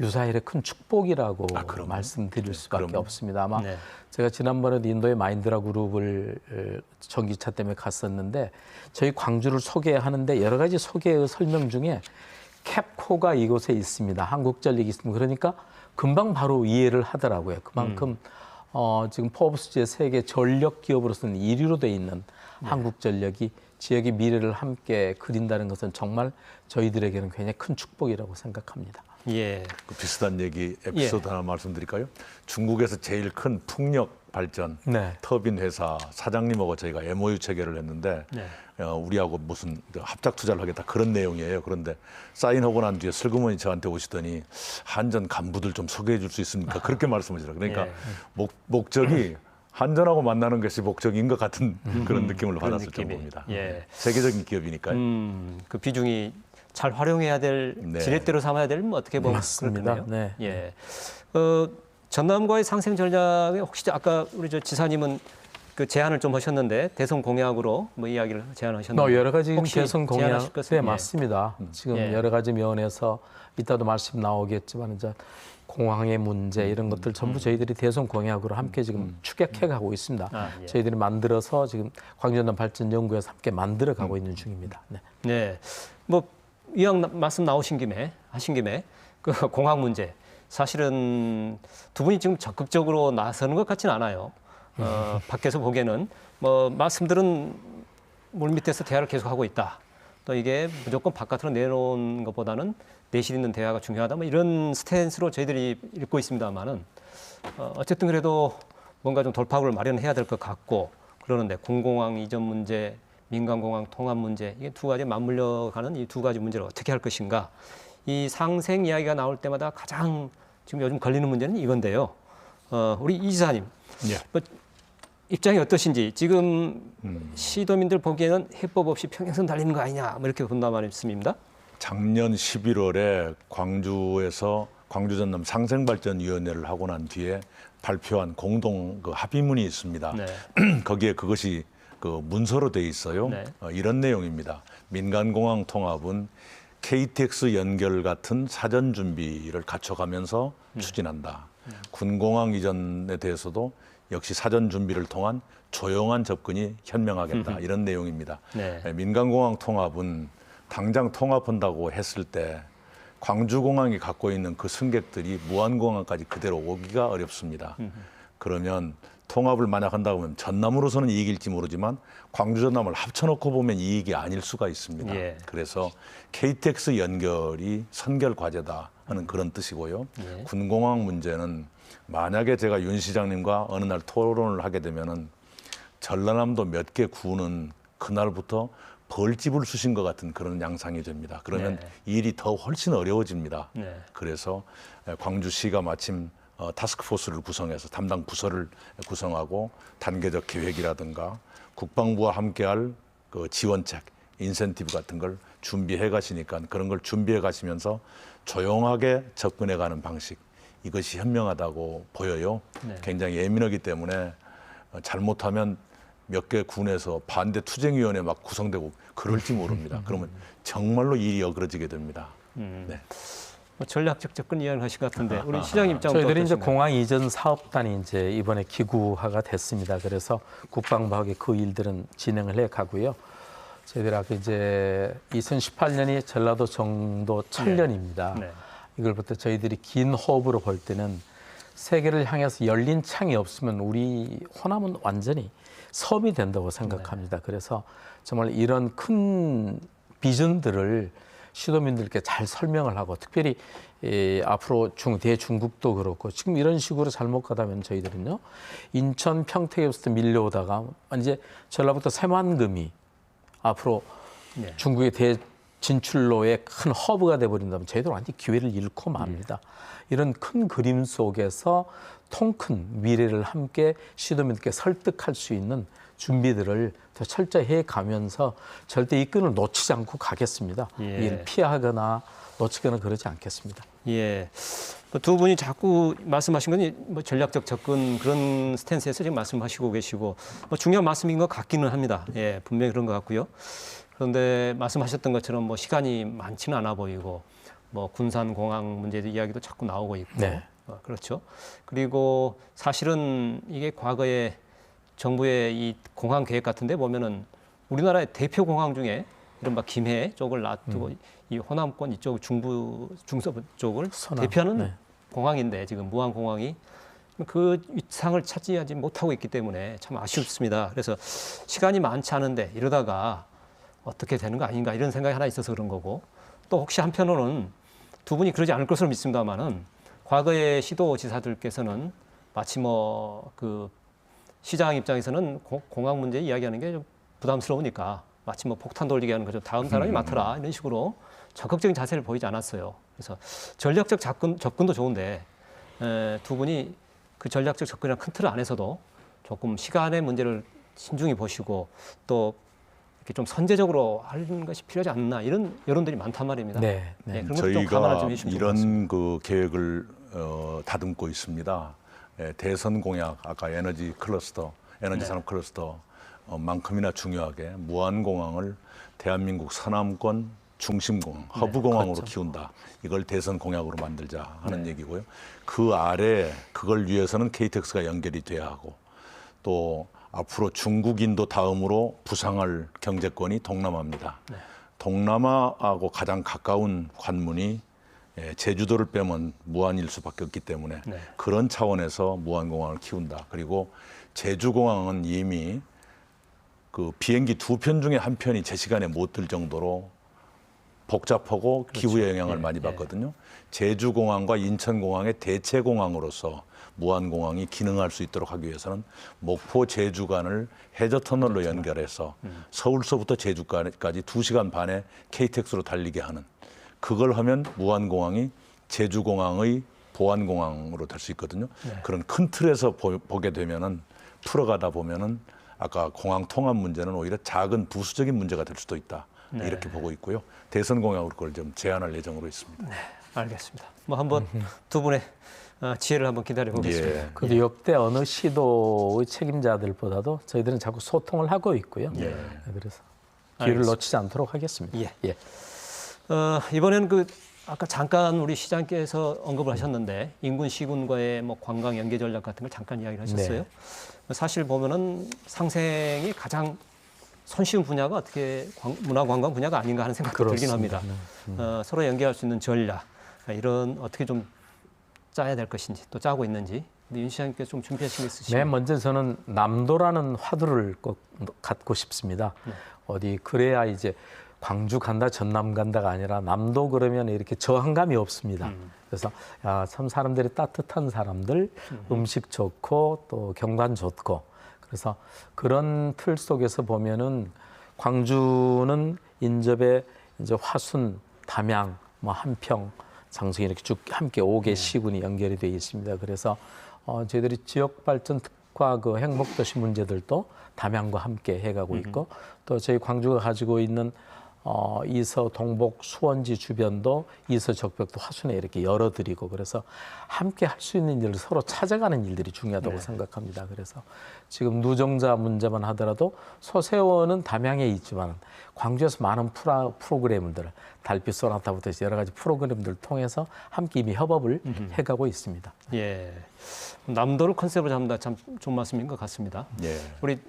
유사일의 큰 축복이라고 그럼요. 말씀드릴 수밖에 그럼요. 없습니다. 아마 네. 제가 지난번에도 인도의 마인드라 그룹을 전기차 때문에 갔었는데 저희 광주를 소개하는데 여러 가지 소개의 설명 중에 캡코가 이곳에 있습니다. 한국전력이 있습니다. 그러니까 금방 바로 이해를 하더라고요. 그만큼 지금 포브스지의 세계 전력 기업으로서는 1위로 돼 있는 한국전력이 지역의 미래를 함께 그린다는 것은 정말 저희들에게는 굉장히 큰 축복이라고 생각합니다. 예. 그 비슷한 얘기 에피소드 하나 말씀드릴까요? 중국에서 제일 큰 풍력 발전 네. 터빈 회사 사장님하고 저희가 MOU 체결을 했는데 네. 우리하고 무슨 합작 투자를 하겠다 그런 내용이에요. 그런데 사인하고 난 뒤에 슬그머니 저한테 오시더니 한전 간부들 좀 소개해 줄 수 있습니까? 그렇게 말씀하시더라고요. 그러니까 예. 목적이 한전하고 만나는 것이 목적인 것 같은 그런 느낌을 그런 받았을 느낌이. 정도입니다. 예. 세계적인 기업이니까요. 그 비중이 잘 활용해야 될 네. 지렛대로 삼아야 될 어떻게 보면 맞습니다. 그렇겠네요. 네. 예. 전남과의 상생 전략에 혹시 아까 우리 저 지사님은 그 제안을 좀 하셨는데 대선 공약으로 뭐 이야기를 제안하셨는데 여러 가지 혹시 대선 공약 제안하실 것은? 네, 맞습니다. 지금 예. 여러 가지 면에서 이따도 말씀 나오겠지만 이제 공항의 문제 이런 것들 전부 저희들이 대선 공약으로 함께 지금 추격해 가고 있습니다. 예. 저희들이 만들어서 지금 광주전남 발전연구에서 함께 만들어 가고 있는 중입니다. 네. 네. 뭐 이왕 말씀 나오신 김에 하신 김에 그 공항 문제 사실은 두 분이 지금 적극적으로 나서는 것 같지는 않아요. 밖에서 보기에는 뭐 말씀들은 물밑에서 대화를 계속하고 있다. 또 이게 무조건 바깥으로 내놓은 것보다는 내실 있는 대화가 중요하다. 뭐 이런 스탠스로 저희들이 읽고 있습니다만은 어쨌든 그래도 뭔가 좀 돌파구를 마련해야 될 것 같고 그러는데 공공항 이전 문제, 민간공항 통합 문제 이게 두 가지 맞물려가는 이 두 가지 문제를 어떻게 할 것인가. 이 상생 이야기가 나올 때마다 가장 지금 요즘 걸리는 문제는 이건데요. 우리 이 지사님 예. 뭐 입장이 어떠신지 지금 시도민들 보기에는 해법 없이 평행선 달리는 거 아니냐 뭐 이렇게 본단 말씀입니다. 작년 11월에 광주에서 광주전남 상생발전위원회를 하고 난 뒤에 발표한 공동 그 합의문이 있습니다. 네. 거기에 그것이 그 문서로 돼 있어요. 네. 이런 내용입니다. 민간공항 통합은 KTX 연결 같은 사전 준비를 갖춰가면서 추진한다. 군공항 이전에 대해서도 역시 사전 준비를 통한 조용한 접근이 현명하겠다. 이런 내용입니다. 네. 민간공항 통합은 당장 통합한다고 했을 때 광주공항이 갖고 있는 그 승객들이 무안공항까지 그대로 오기가 어렵습니다. 그러면 통합을 만약 한다고 하면 전남으로서는 이익일지 모르지만 광주 전남을 합쳐놓고 보면 이익이 아닐 수가 있습니다. 예. 그래서 KTX 연결이 선결 과제다 하는 그런 뜻이고요. 예. 군공항 문제는 만약에 제가 윤 시장님과 어느 날 토론을 하게 되면은 전라남도 몇 개 구는 그날부터 벌집을 쑤신 것 같은 그런 양상이 됩니다. 그러면 네. 일이 더 훨씬 어려워집니다. 네. 그래서 광주시가 마침 타스크포스를 구성해서 담당 부서를 구성하고 단계적 계획이라든가 국방부와 함께할 그 지원책, 인센티브 같은 걸 준비해 가시니까 그런 걸 준비해 가시면서 조용하게 접근해 가는 방식 이것이 현명하다고 보여요. 네. 굉장히 예민하기 때문에 잘못하면 몇 개 군에서 반대 투쟁위원회 막 구성되고 그럴지 모릅니다. 그러면 정말로 일이 어그러지게 됩니다. 네. 뭐 전략적 접근 이야기를 하신 것 같은데 우리 시장님 입장은 저희들이 이제 어떠신가요? 공항 이전 사업단이 이제 이번에 기구화가 됐습니다. 그래서 국방부하고 그 일들은 진행을 해 가고요. 저희들 아까 이제 2018년이 전라도 정도 천년입니다. 네. 이걸부터 저희들이 긴 호흡으로 볼 때는 세계를 향해서 열린 창이 없으면 우리 호남은 완전히 섬이 된다고 생각합니다. 그래서 정말 이런 큰 비전들을 시도민들께 잘 설명을 하고 특별히 앞으로 대중국도 그렇고 지금 이런 식으로 잘못 가다면 저희들은요 인천 평택에부터 밀려오다가 이제 전라북도 새만금이 앞으로 네. 중국의 대진출로의 큰 허브가 돼버린다면 저희들 완전히 기회를 잃고 맙니다. 이런 큰 그림 속에서 통큰 미래를 함께 시도민들께 설득할 수 있는 준비들을 더 철저히 해가면서 절대 이 끈을 놓치지 않고 가겠습니다. 예. 이를 피하거나 놓치거나 그러지 않겠습니다. 예. 뭐두 분이 자꾸 말씀하신 건 뭐 전략적 접근 그런 스탠스에서 지금 말씀하시고 계시고 뭐 중요한 말씀인 것 같기는 합니다. 예, 분명히 그런 것 같고요. 그런데 말씀하셨던 것처럼 뭐 시간이 많지는 않아 보이고 뭐 군산 공항 문제 이야기도 자꾸 나오고 있고 네. 그렇죠. 그리고 사실은 이게 과거에 정부의 이 공항 계획 같은데 보면은 우리나라의 대표 공항 중에 이른바 김해 쪽을 놔두고 이 호남권 이쪽 중부 중서부 쪽을 서남. 대표하는 네. 공항인데 지금 무안공항이 그 위상을 차지하지 못하고 있기 때문에 참 아쉽습니다. 그래서 시간이 많지 않은데 이러다가 어떻게 되는 거 아닌가 이런 생각이 하나 있어서 그런 거고 또 혹시 한편으로는 두 분이 그러지 않을 것으로 믿습니다만은 과거의 시도지사들께서는 마치 뭐 그 시장 입장에서는 공항 문제 이야기하는 게 좀 부담스러우니까 마치 뭐 폭탄 돌리게 하는 거죠. 다음 사람이 맡아라 이런 식으로 적극적인 자세를 보이지 않았어요. 그래서 전략적 접근도 좋은데 두 분이 그 전략적 접근이랑 큰 틀 안에서도 조금 시간의 문제를 신중히 보시고 또 이렇게 좀 선제적으로 하는 것이 필요하지 않나 이런 여론들이 많단 말입니다. 네, 네, 그런 것도 좀 감안을 저희가 좀 해주시면 좋을 것 같습니다. 이런 그 계획을 다듬고 있습니다. 대선 공약 아까 에너지 클러스터, 에너지 산업 클러스터 만큼이나 중요하게 무안공항을 대한민국 서남권 중심공항, 허브공항으로 그렇죠. 키운다. 이걸 대선 공약으로 만들자 하는 얘기고요. 그 아래 그걸 위해서는 KTX가 연결이 돼야 하고 또 앞으로 중국, 인도 다음으로 부상할 경제권이 동남아입니다. 동남아하고 가장 가까운 관문이 제주도를 빼면 무안일 수밖에 없기 때문에 그런 차원에서 무안공항을 키운다. 그리고 제주공항은 이미 그 비행기 두 편 중에 한 편이 제 시간에 못 들 정도로 복잡하고 기후의 영향을 많이 받거든요. 제주공항과 인천공항의 대체공항으로서 무안공항이 기능할 수 있도록 하기 위해서는 목포 제주 간을 해저터널로 연결해서 서울서부터 제주까지 2시간 반에 KTX로 달리게 하는 그걸 하면 무안공항이 제주공항의 보안공항으로 될 수 있거든요. 그런 큰 틀에서 보게 되면은 풀어가다 보면은 아까 공항 통합 문제는 오히려 작은 부수적인 문제가 될 수도 있다. 이렇게 보고 있고요. 대선 공약으로 그걸 좀 제안할 예정으로 있습니다. 네, 알겠습니다. 뭐 한번 두 분의 지혜를 한번 기다려 보겠습니다. 예. 그래도 역대 어느 시도의 책임자들보다도 저희들은 자꾸 소통을 하고 있고요. 예. 그래서 기회를 알겠습니다. 놓치지 않도록 하겠습니다. 예. 이번에는 그 아까 잠깐 우리 시장께서 언급을 하셨는데 인군 시군과의 뭐 관광 연계 전략 같은 걸 잠깐 이야기를 하셨어요. 사실 보면은 상생이 가장 손쉬운 분야가 어떻게 문화관광 분야가 아닌가 하는 생각이 들긴 합니다. 서로 연계할 수 있는 전략 이런 어떻게 좀 짜야 될 것인지 또 짜고 있는지 윤 시장님께서 좀 준비하신 게 있으시면. 맨 먼저 저는 남도라는 화두를 꼭 갖고 싶습니다. 어디 그래야 이제 광주 간다, 전남 간다가 아니라 남도 그러면 이렇게 저항감이 없습니다. 그래서 야, 참 사람들이 따뜻한 사람들, 음식 좋고 또 경관 좋고 그래서 그런 틀 속에서 보면은 광주는 인접에 이제 화순, 담양, 뭐 한평, 장성이 이렇게 쭉 함께 5개 시군이 연결이 되어 있습니다. 그래서 저희들이 지역 발전 특화 그 행복도시 문제들도 담양과 함께 해가고 있고 또 저희 광주가 가지고 있는 이서, 동복, 수원지 주변도 이서, 적벽도 화순에 이렇게 열어드리고 그래서 함께 할 수 있는 일을 서로 찾아가는 일들이 중요하다고 생각합니다. 그래서 지금 누정자 문제만 하더라도 소세원은 담양에 있지만 광주에서 많은 프로그램들, 달빛 소나타부터 여러 가지 프로그램들을 통해서 함께 이미 협업을 해가고 있습니다. 예, 남도를 컨셉으로 잡는다 참 좋은 말씀인 것 같습니다. 예. 우리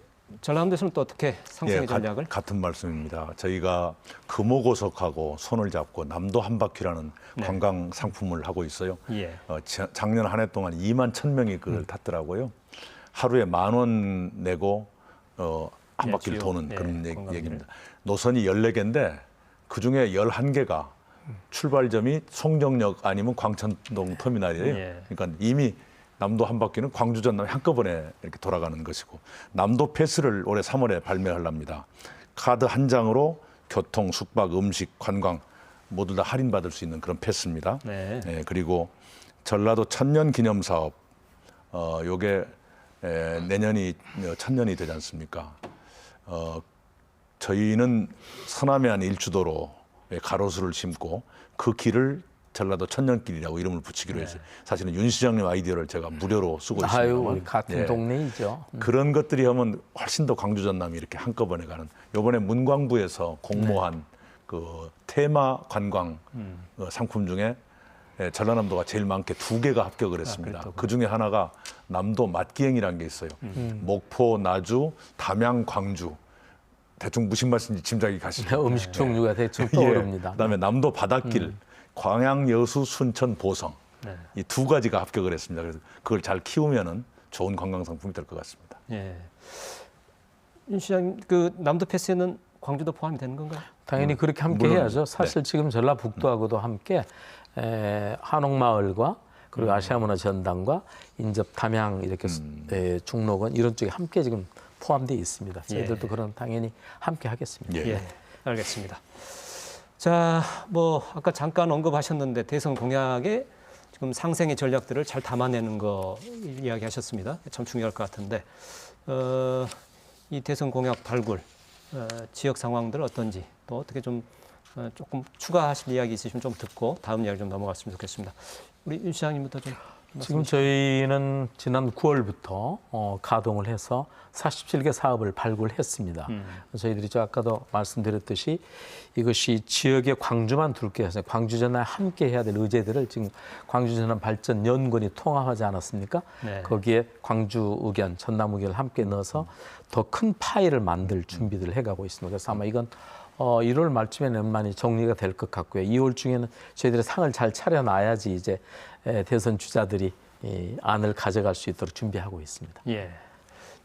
전라남도에서는 또 어떻게 상생의 전략을? 같은 말씀입니다. 저희가 금호고속하고 손을 잡고 남도 한 바퀴라는 관광 상품을 하고 있어요. 예. 작년 한 해 동안 2만 1,000명이 그걸 탔더라고요. 하루에 10,000원 내고 한 바퀴를 주요, 도는 그런 관광지를. 얘기입니다. 노선이 14개인데 그중에 11개가 출발점이 송정역 아니면 광천동 터미널이에요. 예. 그러니까 이미 남도 한 바퀴는 광주 전남 한꺼번에 이렇게 돌아가는 것이고 남도 패스를 올해 3월에 발매하랍니다. 카드 한 장으로 교통, 숙박, 음식, 관광 모두 다 할인받을 수 있는 그런 패스입니다. 네. 그리고 전라도 천년 기념 사업 요게 내년이 1000년이 되지 않습니까? 저희는 서남해 안 일주도로에 가로수를 심고 그 길을 전라도 천년길이라고 이름을 붙이기로 했어요. 사실은 윤 시장님 아이디어를 제가 무료로 쓰고 아유, 있습니다만 우리 같은 동네이죠. 그런 것들이 하면 훨씬 더 광주 전남이 이렇게 한꺼번에 가는. 이번에 문광부에서 공모한 그 그 테마 관광 상품 중에 전라남도가 제일 많게 2개가 합격을 했습니다. 그 중에 하나가 남도 맛기행이라는 게 있어요. 목포, 나주, 담양, 광주. 대충 무슨 말씀인지 짐작이 가시죠. 음식 종류가 대충 떠오릅니다. 그다음에 남도 바닷길, 광양, 여수, 순천, 보성 이 2가지가 합격을 했습니다. 그래서 그걸 잘 키우면은 좋은 관광 상품이 될 것 같습니다. 예. 윤 시장님, 그 남도 패스에는 광주도 포함이 되는 건가요? 당연히 그렇게 함께 물론, 해야죠. 사실 지금 전라북도하고도 함께 한옥마을과 그리고 아시아문화전당과 인접 담양 이렇게 중록원 이런 쪽에 함께 지금 포함되어 있습니다. 저희들도 그런 당연히 함께 하겠습니다. 예, 알겠습니다. 자, 뭐 아까 잠깐 언급하셨는데 대선 공약에 지금 상생의 전략들을 잘 담아내는 거 이야기하셨습니다. 참 중요할 것 같은데 이 대선 공약 발굴 지역 상황들 어떤지 또 어떻게 좀 조금 추가하실 이야기 있으시면 좀 듣고 다음 이야기 좀 넘어갔으면 좋겠습니다. 우리 윤 시장님부터 좀. 지금 저희는 지난 9월부터 가동을 해서 47개 사업을 발굴했습니다. 저희들이 아까도 말씀드렸듯이 이것이 지역의 광주만 둘 게 아니라 광주 전남 함께 해야 될 의제들을 지금 광주 전남 발전 연구원이 통합하지 않았습니까? 네. 거기에 광주 의견, 전남 의견을 함께 넣어서 더 큰 파일을 만들 준비들을 해가고 있습니다. 그래서 아마 이건 1월 말쯤에는 많이 정리가 될 것 같고요. 2월 중에는 저희들이 상을 잘 차려놔야지 이제 대선 주자들이 이 안을 가져갈 수 있도록 준비하고 있습니다. 예.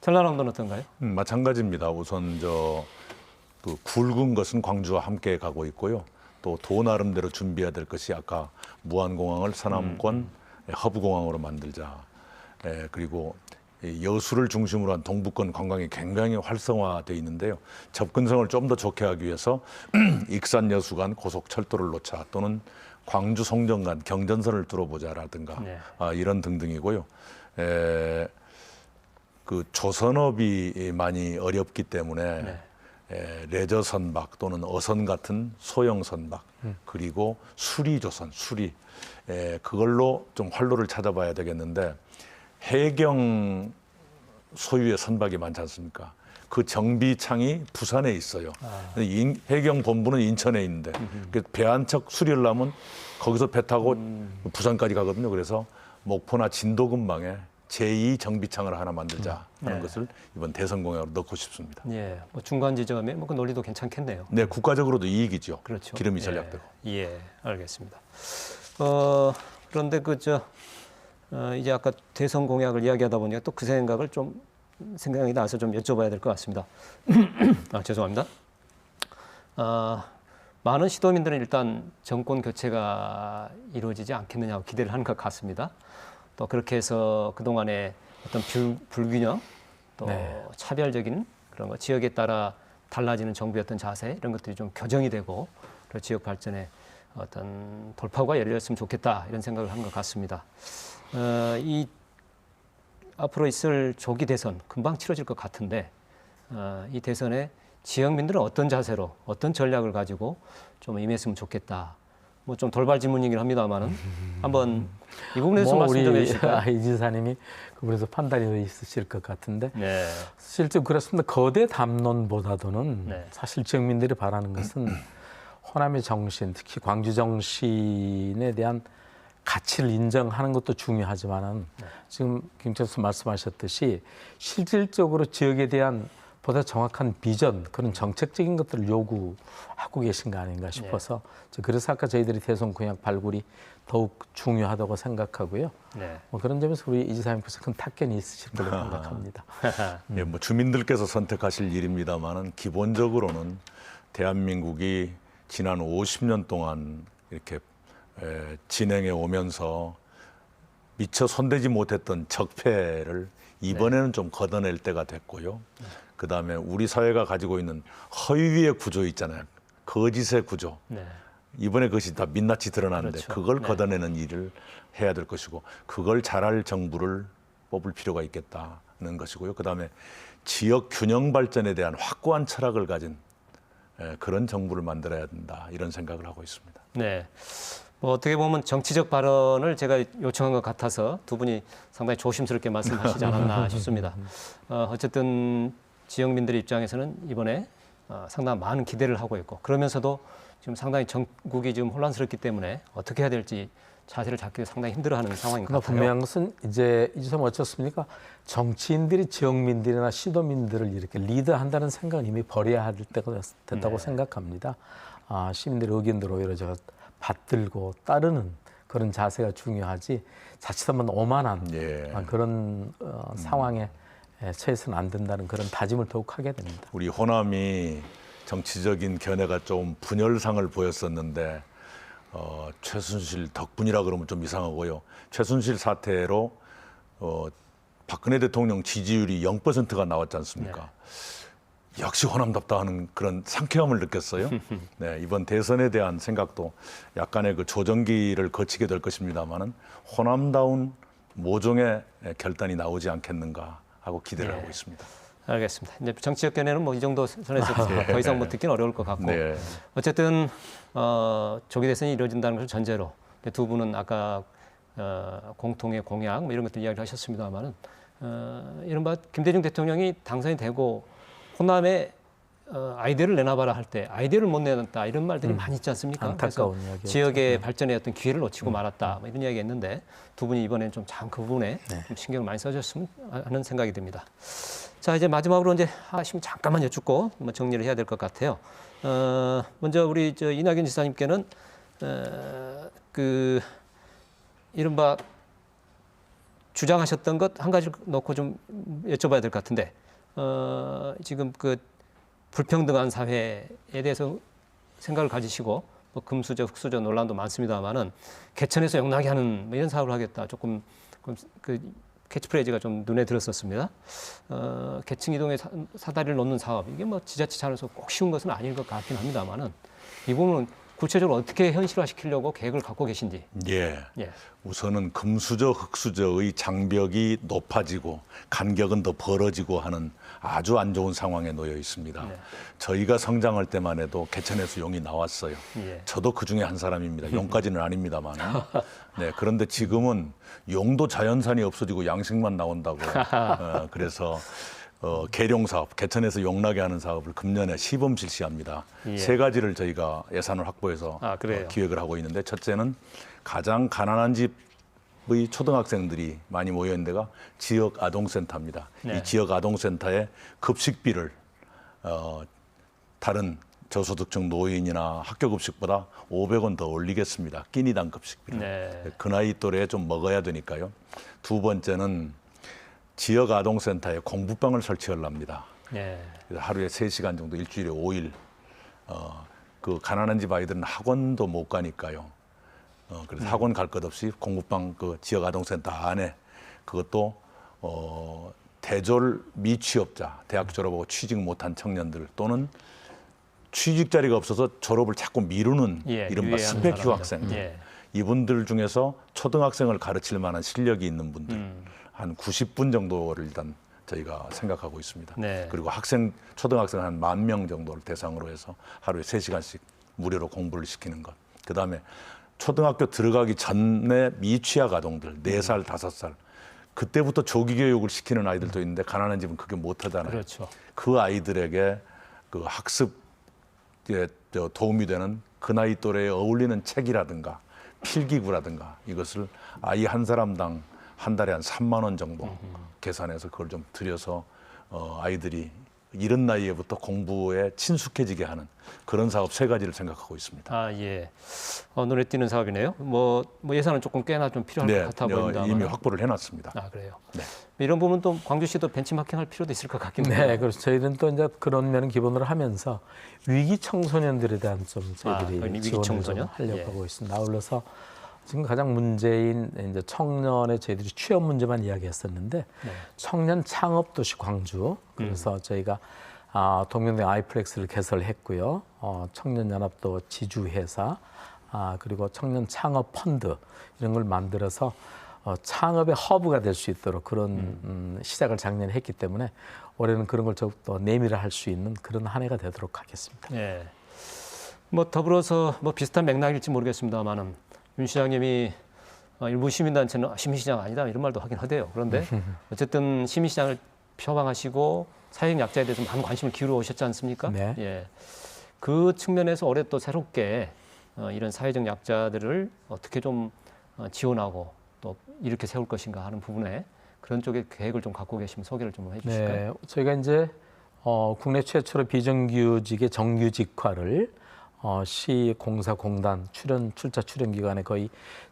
전라남도는 어떤가요? 마찬가지입니다. 우선 그 굵은 것은 광주와 함께 가고 있고요. 또 도 나름대로 준비해야 될 것이 아까 무안공항을 서남권 허브공항으로 만들자. 그리고 여수를 중심으로 한 동부권 관광이 굉장히 활성화되어 있는데요. 접근성을 좀 더 좋게 하기 위해서 익산 여수 간 고속철도를 놓자 또는 광주 송정 간 경전선을 뚫어보자라든가 이런 등등이고요. 그 조선업이 많이 어렵기 때문에 레저 선박 또는 어선 같은 소형 선박 그리고 수리조선 수리 그걸로 좀 활로를 찾아봐야 되겠는데 해경 소유의 선박이 많지 않습니까? 그 정비창이 부산에 있어요. 해경 본부는 인천에 있는데 배 한 척 수리를 하면 거기서 배 타고 부산까지 가거든요. 그래서 목포나 진도 근방에 제2 정비창을 하나 만들자 하는 것을 이번 대선 공약으로 넣고 싶습니다. 예, 뭐 중간 지점에 뭐 그 논리도 괜찮겠네요. 네, 국가적으로도 이익이죠. 그렇죠. 기름이 전략되고. 예, 알겠습니다. 그런데 이제 아까 대선 공약을 이야기하다 보니까 또 그 생각을 좀 생각이 나서 좀 여쭤봐야 될 것 같습니다. 죄송합니다. 많은 시도민들은 일단 정권 교체가 이루어지지 않겠느냐고 기대를 하는 것 같습니다. 또 그렇게 해서 그동안의 어떤 불균형, 또 차별적인 그런 거, 지역에 따라 달라지는 정부의 어떤 자세 이런 것들이 좀 교정이 되고 그리고 지역 발전에 어떤 돌파구가 열렸으면 좋겠다 이런 생각을 한 것 같습니다. 이 앞으로 있을 조기 대선 금방 치러질 것 같은데 이 대선에 지역민들은 어떤 자세로 어떤 전략을 가지고 좀 임했으면 좋겠다. 뭐 좀 돌발 질문이긴 합니다만은 한번 이 부분에서 좀 말씀 좀 해주실까요? 이 지사님이 그 부분에서 판단이 있으실 것 같은데 네. 실제 그렇습니다. 거대 담론보다도는 사실 지역민들이 바라는 것은 호남의 정신, 특히 광주 정신에 대한 가치를 인정하는 것도 중요하지만은 지금 김철수 말씀하셨듯이 실질적으로 지역에 대한 보다 정확한 비전, 그런 정책적인 것들을 요구하고 계신 거 아닌가 싶어서 그래서 아까 저희들이 대선 공약 발굴이 더욱 중요하다고 생각하고요. 뭐 그런 점에서 우리 이 지사님께서 큰 탁견이 있으실 거로 생각합니다. 예, 뭐 주민들께서 선택하실 일입니다만은 기본적으로는 대한민국이 지난 50년 동안 이렇게 진행해 오면서 미처 손대지 못했던 적폐를 이번에는 좀 걷어낼 때가 됐고요. 그다음에 우리 사회가 가지고 있는 허위의 구조 있잖아요. 거짓의 구조. 이번에 그것이 다 민낯이 드러나는데 그걸 걷어내는 일을 해야 될 것이고 그걸 잘할 정부를 뽑을 필요가 있겠다는 것이고요. 그다음에 지역 균형 발전에 대한 확고한 철학을 가진 그런 정부를 만들어야 된다. 이런 생각을 하고 있습니다. 네. 뭐 어떻게 보면 정치적 발언을 제가 요청한 것 같아서 두 분이 상당히 조심스럽게 말씀하시지 않았나 싶습니다. 어쨌든 지역민들 입장에서는 이번에 상당히 많은 기대를 하고 있고 그러면서도 지금 상당히 전국이 지금 혼란스럽기 때문에 어떻게 해야 될지 자세를 잡기 상당히 힘들어하는 상황인 것 같아요. 분명한 것은 이제 이점 어떻습니까? 정치인들이 지역민들이나 시도민들을 이렇게 리드한다는 생각은 이미 버려야 할 때가 됐다고 생각합니다. 시민들의 의견대로 오히려 제가 받들고 따르는 그런 자세가 중요하지 자칫 한번 오만한 그런 상황에 처해서는 안 된다는 그런 다짐을 더욱 하게 됩니다. 우리 호남이 정치적인 견해가 좀 분열상을 보였었는데 최순실 덕분이라 그러면 좀 이상하고요. 최순실 사태로 박근혜 대통령 지지율이 0%가 나왔지 않습니까? 역시 호남답다 하는 그런 상쾌함을 느꼈어요. 네, 이번 대선에 대한 생각도 약간의 그 조정기를 거치게 될 것입니다만은 호남다운 모종의 결단이 나오지 않겠는가 하고 기대를 하고 있습니다. 알겠습니다. 이제 정치적 견해는 뭐 이 정도 선에서 더 이상 뭐 듣기는 어려울 것 같고 어쨌든 조기 대선이 이루어진다는 것을 전제로 두 분은 아까 공통의 공약 뭐 이런 것들 이야기를 하셨습니다만은 이른바 김대중 대통령이 당선이 되고 호남에 아이디어를 내놔봐라 할 때 아이디어를 못 내놨다 이런 말들이 많이 있지 않습니까? 안타까운 그래서 이야기였죠. 지역의 발전의 어떤 기회를 놓치고 말았다 뭐 이런 이야기했는데 두 분이 이번에는 좀 참 그 부분에 좀 신경을 많이 써줬으면 하는 생각이 듭니다. 자 이제 마지막으로 이제 하시면 잠깐만 여쭙고 뭐 정리를 해야 될 것 같아요. 먼저 우리 이낙연 지사님께는 그 이른바 주장하셨던 것 한 가지 놓고 좀 여쭤봐야 될 것 같은데 지금 그 불평등한 사회에 대해서 생각을 가지시고 뭐 금수저, 흑수저 논란도 많습니다만은 개천에서 영락이 하는 뭐 이런 사업을 하겠다. 조금 그 캐치프레이즈가 좀 눈에 들었었습니다. 계층 이동에 사다리를 놓는 사업 이게 뭐 지자체 차원에서 꼭 쉬운 것은 아닐 것 같긴 합니다만은 이 부분은 구체적으로 어떻게 현실화시키려고 계획을 갖고 계신지. 우선은 금수저, 흑수저의 장벽이 높아지고 간격은 더 벌어지고 하는 아주 안 좋은 상황에 놓여 있습니다. 저희가 성장할 때만 해도 개천에서 용이 나왔어요. 저도 그 중에 한 사람입니다. 용까지는 아닙니다만. 네, 그런데 지금은 용도 자연산이 없어지고 양식만 나온다고. 그래서 계룡 사업, 개천에서 용나게 하는 사업을 금년에 시범 실시합니다. 세 가지를 저희가 예산을 확보해서 기획을 하고 있는데 첫째는 가장 가난한 집의 초등학생들이 많이 모여 있는 데가 지역 아동센터입니다. 이 지역 아동센터에 급식비를 다른 저소득층 노인이나 학교 급식보다 500원 더 올리겠습니다. 끼니당 급식비를. 그 나이 또래에 좀 먹어야 되니까요. 두 번째는 지역 아동센터에 공부방을 설치하려합니다. 그래서 하루에 3시간 정도 일주일에 5일 그 가난한 집 아이들은 학원도 못 가니까요. 그래서 학원 갈 것 없이 공부방 그 지역 아동센터 안에 그것도 대졸 미취업자, 대학 졸업하고 취직 못한 청년들 또는 취직 자리가 없어서 졸업을 자꾸 미루는 이른바 스펙 휴학생들 이분들 중에서 초등학생을 가르칠 만한 실력이 있는 분들 한 90분 정도를 일단 저희가 생각하고 있습니다. 그리고 초등학생 한 10,000명 정도를 대상으로 해서 하루에 3시간씩 무료로 공부를 시키는 것. 그다음에 초등학교 들어가기 전에 미취학 아동들 4살, 5살 그때부터 조기 교육을 시키는 아이들도 있는데 가난한 집은 그게 못 하잖아요. 그 아이들에게 그 학습에 도움이 되는 그 나이 또래에 어울리는 책이라든가 필기구라든가 이것을 아이 한 사람당 한 달에 한 3만 원 정도 계산해서 그걸 좀 들여서 아이들이 이른 나이에부터 공부에 친숙해지게 하는 그런 사업 3가지를 생각하고 있습니다. 눈에 띄는 사업이네요. 뭐 예산은 조금 꽤나 좀 필요할 것 같아 보입니다. 이미 확보를 해놨습니다. 그래요. 이런 부분도 광주시도 벤치마킹할 필요도 있을 것 같긴 해요. 그렇죠. 저희는 또 이제 그런 면은 기본으로 하면서 위기 청소년들에 대한 좀 저희들이 지원을 좀 하려고 하고 있습니다. 아울러서 지금 가장 문제인 이제 청년의 저희들이 취업 문제만 이야기했었는데 청년 창업 도시 광주 그래서 저희가 동명대 아이플렉스를 개설했고요. 청년연합도 지주회사 그리고 청년 창업 펀드 이런 걸 만들어서 창업의 허브가 될 수 있도록 그런 시작을 작년에 했기 때문에 올해는 그런 걸 더욱더 내밀어 할 수 있는 그런 한 해가 되도록 하겠습니다. 뭐 더불어서 뭐 비슷한 맥락일지 모르겠습니다만은 윤 시장님이 일부 시민단체는 시민시장 아니다 이런 말도 하긴 하대요. 그런데 어쨌든 시민시장을 표방하시고 사회적 약자에 대해서 많은 관심을 기울여 오셨지 않습니까? 그 측면에서 올해 또 새롭게 이런 사회적 약자들을 어떻게 좀 지원하고 또 이렇게 세울 것인가 하는 부분에 그런 쪽에 계획을 좀 갖고 계시면 소개를 좀 해주실까요? 네, 저희가 이제 국내 최초로 비정규직의 정규직화를 시공사공단 출자 출연 기간에 거의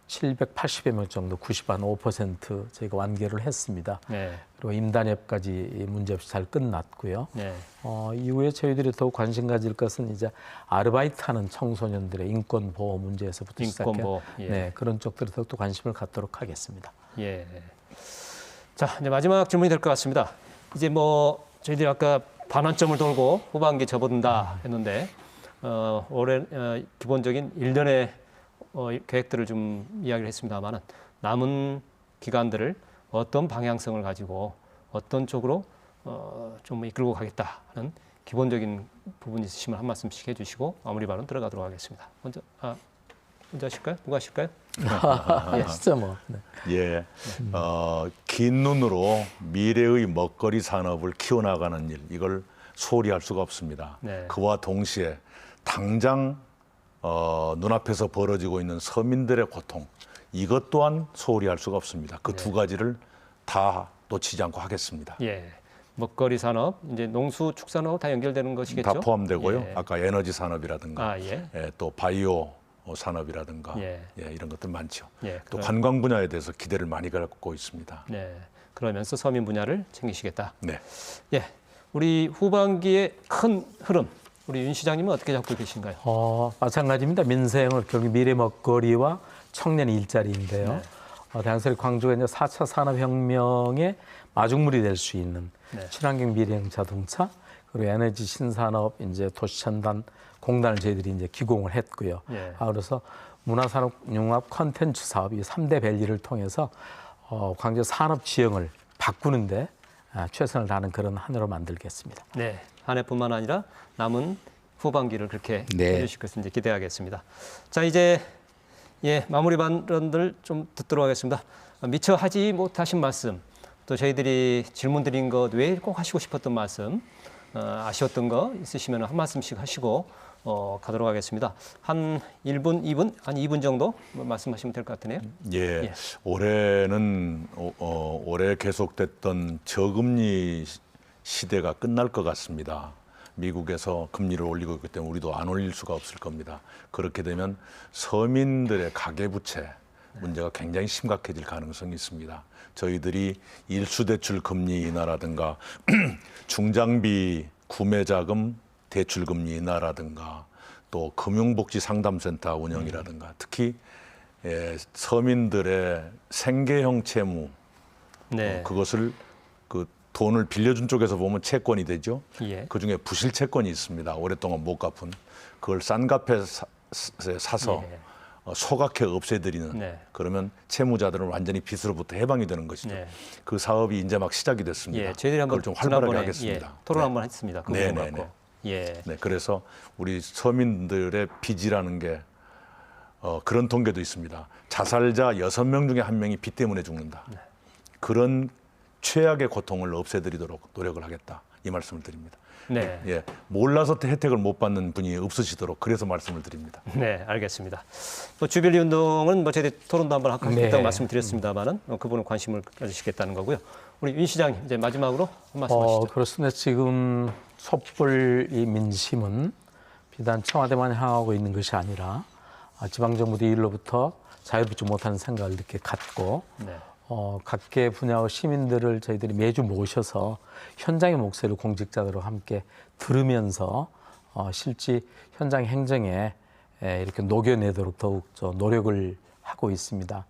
780여 명 정도 90.5% 저희가 완결을 했습니다. 네. 그리고 임단협까지 문제없이 잘 끝났고요. 네. 이후에 저희들이 더욱 관심 가질 것은 이제 아르바이트하는 청소년들의 인권 보호 문제에서부터 시작해 인권보호, 예. 네, 그런 쪽들에 더욱더 관심을 갖도록 하겠습니다. 예. 자, 이제 마지막 질문이 될 것 같습니다. 이제 뭐 저희들이 아까 반환점을 돌고 후반기 접어든다 했는데 올해 기본적인 1년의 계획들을 좀 이야기를 했습니다만은 남은 기간들을 어떤 방향성을 가지고 어떤 쪽으로 좀 이끌고 가겠다 하는 기본적인 부분이 있으시면 한 말씀씩 해주시고 마무리 발언 들어가도록 하겠습니다. 먼저 하실까요? 누가 하실까요? 진짜 뭐. 네. 예, 긴 눈으로 미래의 먹거리 산업을 키워나가는 일, 이걸 소홀히 할 수가 없습니다. 네. 그와 동시에 당장 눈앞에서 벌어지고 있는 서민들의 고통, 이것 또한 소홀히 할 수가 없습니다. 그 두 가지를 다 놓치지 않고 하겠습니다. 예. 먹거리 산업, 이제 농수축산업 다 연결되는 것이겠죠? 다 포함되고요. 예. 아까 에너지 산업이라든가 예. 또 바이오 산업이라든가 예. 이런 것들 많죠. 예. 또 관광 분야에 대해서 기대를 많이 갖고 있습니다. 네. 그러면서 서민 분야를 챙기시겠다. 네. 예. 우리 후반기의 큰 흐름, 우리 윤 시장님은 어떻게 잡고 계신가요? 마찬가지입니다. 민생을 결국 미래 먹거리와 청년 일자리인데요. 당연히 광주가 이제 4차 산업혁명의 마중물이 될 수 있는 친환경 미래형 자동차 그리고 에너지 신산업 이제 도시첨단 공단을 저희들이 이제 기공을 했고요. 예. 그래서 문화산업 융합 컨텐츠 사업 이 3대 밸리를 통해서 광주 산업 지형을 바꾸는데 최선을 다하는 그런 한 해로 만들겠습니다. 네. 한 해뿐만 아니라 남은 후반기를 그렇게 해주실 것을 이제 기대하겠습니다. 자, 이제 마무리 발언들 좀 듣도록 하겠습니다. 미처 하지 못하신 말씀, 또 저희들이 질문 드린 것 외에 꼭 하시고 싶었던 말씀, 아쉬웠던 거 있으시면 한 말씀씩 하시고 가도록 하겠습니다. 한 1분, 2분, 한 2분 정도 말씀하시면 될 것 같으네요. 예, 올해는 올해 계속됐던 저금리 시대가 끝날 것 같습니다. 미국에서 금리를 올리고 있기 때문에 우리도 안 올릴 수가 없을 겁니다. 그렇게 되면 서민들의 가계부채 문제가 굉장히 심각해질 가능성이 있습니다. 저희들이 일수대출 금리 인하라든가 중장비 구매자금 대출 금리 인하라든가 또 금융복지 상담센터 운영이라든가 특히 서민들의 생계형 채무 네. 그것을 돈을 빌려준 쪽에서 보면 채권이 되죠. 예. 그중에 부실 채권이 있습니다. 오랫동안 못 갚은 그걸 싼 값에 사서 소각해 없애드리는 네. 그러면 채무자들은 완전히 빚으로부터 해방이 되는 것이죠. 네. 그 사업이 이제 막 시작이 됐습니다. 저희들이 한번 그걸 좀 활발하게 지난번에, 하겠습니다. 토론 네. 한번 했습니다. 그 네, 부분 네, 갖고. 네, 그래서 우리 서민들의 빚이라는 게 그런 통계도 있습니다. 자살자 6명 중에 1명이 빚 때문에 죽는다. 그런 최악의 고통을 없애드리도록 노력을 하겠다. 이 말씀을 드립니다. 네. 예, 몰라서 혜택을 못 받는 분이 없으시도록 그래서 말씀을 드립니다. 네, 알겠습니다. 주빌리 운동은 저희들이 토론도 한번 하겠다고 말씀드렸습니다만은 그분은 관심을 가지시겠다는 거고요. 우리 윤 시장님 이제 마지막으로 한 말씀하시죠. 그렇습니다. 지금 촛불 이 민심은 비단 청와대만 향하고 있는 것이 아니라 지방정부도 일로부터 자유롭지 못하는 생각을 이렇게 갖고 각계 분야의 시민들을 저희들이 매주 모셔서 현장의 목소리를 공직자들과 함께 들으면서 실제 현장 행정에 이렇게 녹여내도록 더욱 노력을 하고 있습니다.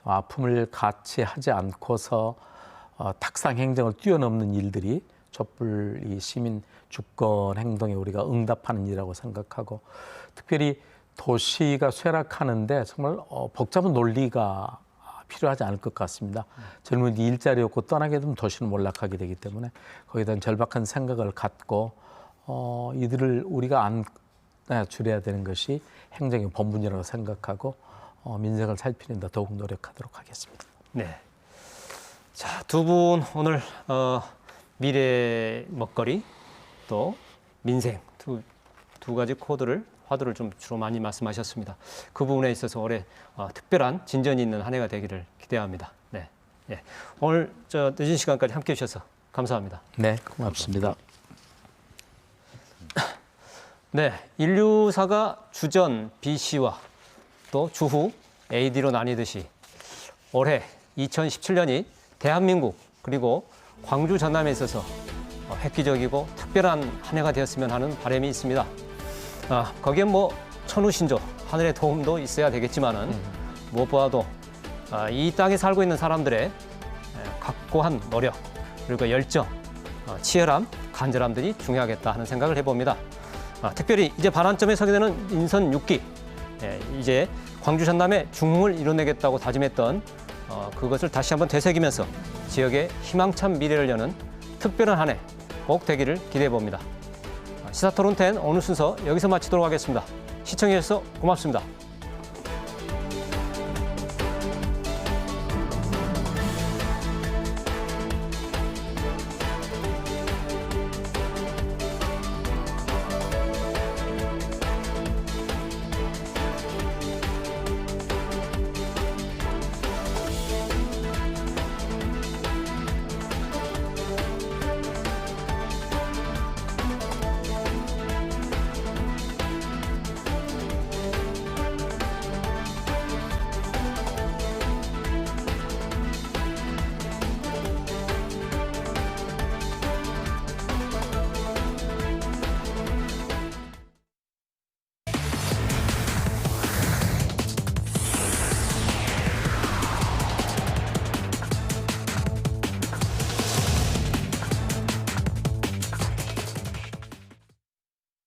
아픔을 같이 하지 않고서 탁상 행정을 뛰어넘는 일들이 촛불 이 시민 주권 행동에 우리가 응답하는 일이라고 생각하고 특별히 도시가 쇠락하는데 정말 복잡한 논리가 필요하지 않을 것 같습니다. 젊은이 일자리 없고 떠나게 되면 도시는 몰락하게 되기 때문에 거기에 대한 절박한 생각을 갖고 이들을 우리가 안줄여야 되는 것이 행정의 본분이라고 생각하고 민생을 살피는 데 더욱 노력하도록 하겠습니다. 네. 자, 두 분 오늘 미래 먹거리 또 민생 두 두 가지 화두를 좀 주로 많이 말씀하셨습니다. 그 부분에 있어서 올해 특별한 진전이 있는 한 해가 되기를 기대합니다. 네, 예. 오늘 늦은 시간까지 함께해 주셔서 감사합니다. 네, 고맙습니다. 네, 인류사가 주전 BC와 또 주후 AD로 나뉘듯이 올해 2017년이 대한민국 그리고 광주 전남에 있어서 획기적이고 특별한 한 해가 되었으면 하는 바람이 있습니다. 거기엔 뭐 천우신조, 하늘의 도움도 있어야 되겠지만은 무엇보다도 이 땅에 살고 있는 사람들의 각고한 노력 그리고 열정, 치열함, 간절함들이 중요하겠다 하는 생각을 해봅니다. 특별히 이제 반환점에 서게 되는 인선 6기, 이제 광주 전남의 중흥을 이뤄내겠다고 다짐했던 그것을 다시 한번 되새기면서 지역의 희망찬 미래를 여는 특별한 한 해 꼭 되기를 기대해 봅니다. 시사토론 10 오늘 순서 여기서 마치도록 하겠습니다. 시청해 주셔서 고맙습니다.